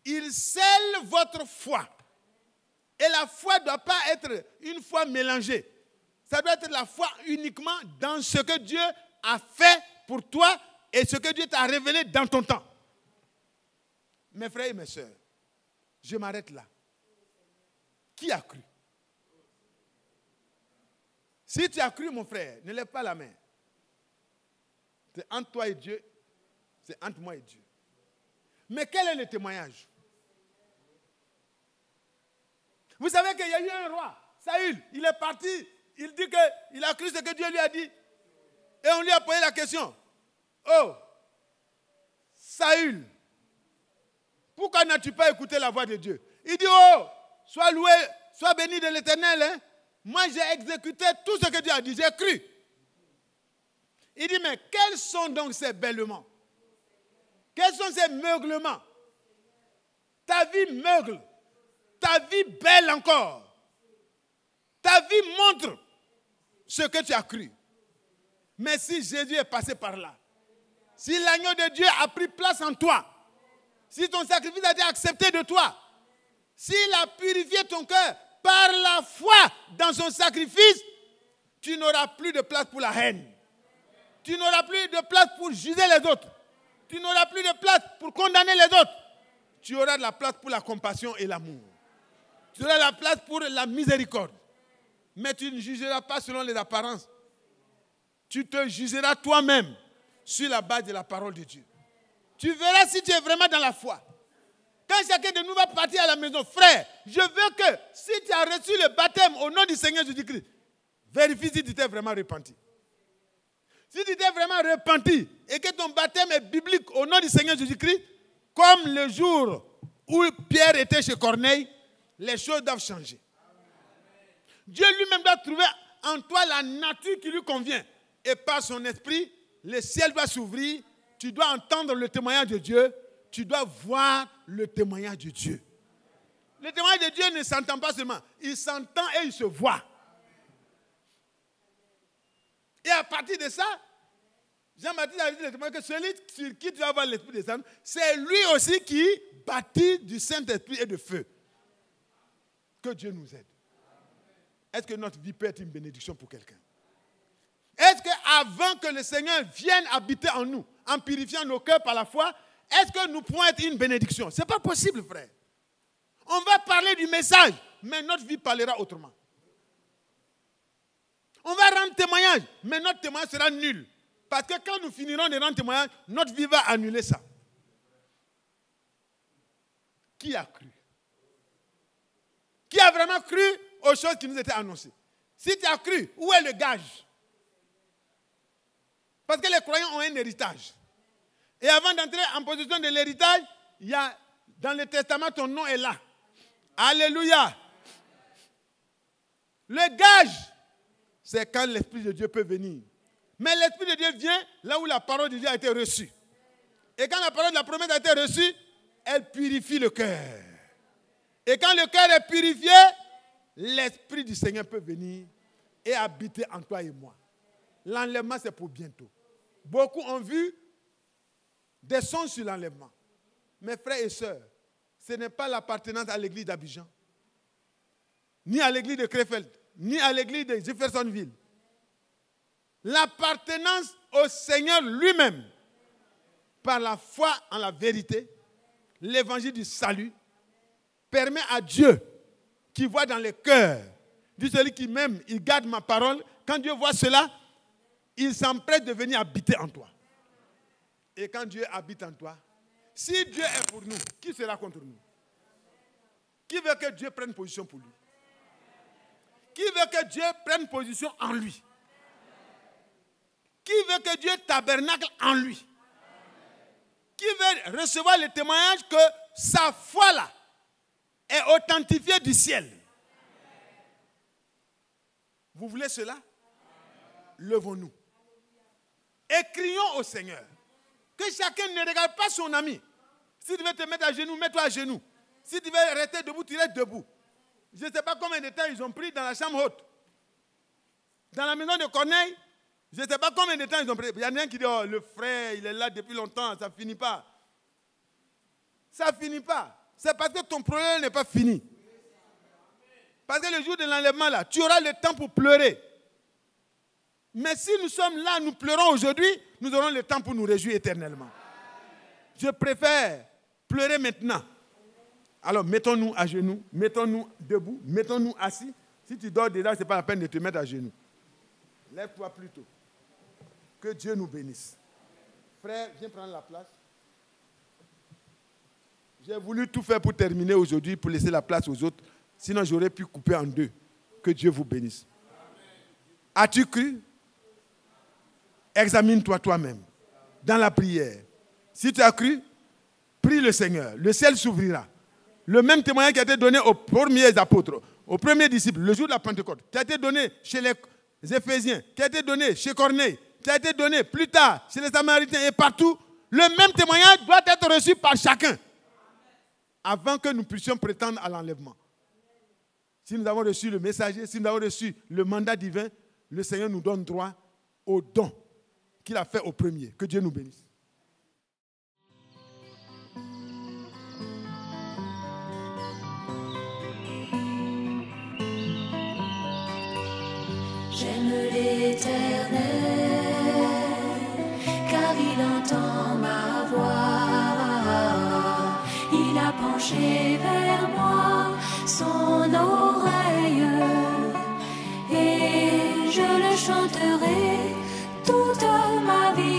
[SPEAKER 2] il scelle votre foi. Et la foi ne doit pas être une foi mélangée. Ça doit être la foi uniquement dans ce que Dieu a fait pour toi et ce que Dieu t'a révélé dans ton temps. Mes frères et mes sœurs, je m'arrête là. Qui a cru? Si tu as cru, mon frère, ne lève pas la main. C'est entre toi et Dieu, c'est entre moi et Dieu. Mais quel est le témoignage? Vous savez qu'il y a eu un roi, Saül, il est parti, il dit qu'il a cru ce que Dieu lui a dit. Et on lui a posé la question. Oh, Saül, pourquoi n'as-tu pas écouté la voix de Dieu? Il dit, oh, sois loué, sois béni de l'Éternel. Hein? Moi, j'ai exécuté tout ce que Dieu a dit, j'ai cru. Il dit, mais quels sont donc ces bêlements? Quels sont ces meuglements? Ta vie meugle. Ta vie belle encore. Ta vie montre ce que tu as cru. Mais si Jésus est passé par là, si l'agneau de Dieu a pris place en toi, si ton sacrifice a été accepté de toi, s'il a purifié ton cœur par la foi dans son sacrifice, tu n'auras plus de place pour la haine. Tu n'auras plus de place pour juger les autres. Tu n'auras plus de place pour condamner les autres. Tu auras de la place pour la compassion et l'amour. Tu auras de la place pour la miséricorde. Mais tu ne jugeras pas selon les apparences. Tu te jugeras toi-même sur la base de la parole de Dieu. Tu verras si tu es vraiment dans la foi. Quand chacun de nous va partir à la maison, frère, je veux que si tu as reçu le baptême au nom du Seigneur Jésus-Christ, vérifie si tu t'es vraiment repenti. Si tu t'es vraiment repenti et que ton baptême est biblique au nom du Seigneur Jésus-Christ, comme le jour où Pierre était chez Corneille, les choses doivent changer. Dieu lui-même doit trouver en toi la nature qui lui convient. Et par son esprit, le ciel doit s'ouvrir. Tu dois entendre le témoignage de Dieu. Tu dois voir le témoignage de Dieu. Le témoignage de Dieu ne s'entend pas seulement. Il s'entend et il se voit. Et à partir de ça, Jean-Baptiste a dit le témoignage que celui sur qui tu vas avoir l'Esprit descendre, c'est lui aussi qui bâtit du Saint-Esprit et de feu. Que Dieu nous aide. Est-ce que notre vie peut être une bénédiction pour quelqu'un? Est-ce qu'avant que le Seigneur vienne habiter en nous, en purifiant nos cœurs par la foi, est-ce que nous pouvons être une bénédiction? Ce n'est pas possible, frère. On va parler du message, mais notre vie parlera autrement. On va rendre témoignage, mais notre témoignage sera nul. Parce que quand nous finirons de rendre témoignage, notre vie va annuler ça. Qui a cru? Qui a vraiment cru aux choses qui nous étaient annoncées? Si tu as cru, où est le gage? Parce que les croyants ont un héritage. Et avant d'entrer en position de l'héritage, il y a dans le testament, ton nom est là. Alléluia. Le gage, c'est quand l'Esprit de Dieu peut venir. Mais l'Esprit de Dieu vient là où la parole de Dieu a été reçue. Et quand la parole de la promesse a été reçue, elle purifie le cœur. Et quand le cœur est purifié, l'Esprit du Seigneur peut venir et habiter en toi et moi. L'enlèvement, c'est pour bientôt. Beaucoup ont vu des songes sur l'enlèvement. Mes frères et sœurs, ce n'est pas l'appartenance à l'église d'Abidjan, ni à l'église de Krefeld, ni à l'église de Jeffersonville. L'appartenance au Seigneur lui-même, par la foi en la vérité, l'évangile du salut, permet à Dieu, qui voit dans les cœurs, dit celui qui m'aime, il garde ma parole. Quand Dieu voit cela, il s'empresse de venir habiter en toi. Et quand Dieu habite en toi, si Dieu est pour nous, qui sera contre nous? Qui veut que Dieu prenne position pour lui? Qui veut que Dieu prenne position en lui? Qui veut que Dieu tabernacle en lui? Qui veut recevoir le témoignage que sa foi là est authentifiée du ciel? Vous voulez cela? Levons-nous. Et crions au Seigneur. Que chacun ne regarde pas son ami. Si tu veux te mettre à genoux, mets-toi à genoux. Si tu veux rester debout, tu restes debout. Je ne sais pas combien de temps ils ont pris dans la chambre haute. Dans la maison de Corneille, je ne sais pas combien de temps ils ont pris. Il y en a un qui dit, oh, le frère, il est là depuis longtemps, ça ne finit pas. Ça ne finit pas. C'est parce que ton problème n'est pas fini. Parce que le jour de l'enlèvement, là, tu auras le temps pour pleurer. Mais si nous sommes là, nous pleurons aujourd'hui, nous aurons le temps pour nous réjouir éternellement. Je préfère pleurer maintenant. Alors, mettons-nous à genoux, mettons-nous debout, mettons-nous assis. Si tu dors déjà, ce n'est pas la peine de te mettre à genoux. Lève-toi plutôt. Que Dieu nous bénisse. Frère, viens prendre la place. J'ai voulu tout faire pour terminer aujourd'hui, pour laisser la place aux autres. Sinon, j'aurais pu couper en deux. Que Dieu vous bénisse. As-tu cru? Examine-toi toi-même dans la prière. Si tu as cru, prie le Seigneur. Le ciel s'ouvrira. Le même témoignage qui a été donné aux premiers apôtres, aux premiers disciples, le jour de la Pentecôte, qui a été donné chez les Éphésiens, qui a été donné chez Corneille, qui a été donné plus tard chez les Samaritains et partout, le même témoignage doit être reçu par chacun avant que nous puissions prétendre à l'enlèvement. Si nous avons reçu le messager, si nous avons reçu le mandat divin, le Seigneur nous donne droit au don qu'il a fait au premier. Que Dieu nous bénisse.
[SPEAKER 1] J'aime l'Éternel, car il entend ma voix. Il a penché vers moi son oreille, et je le chanterai toute ma vie.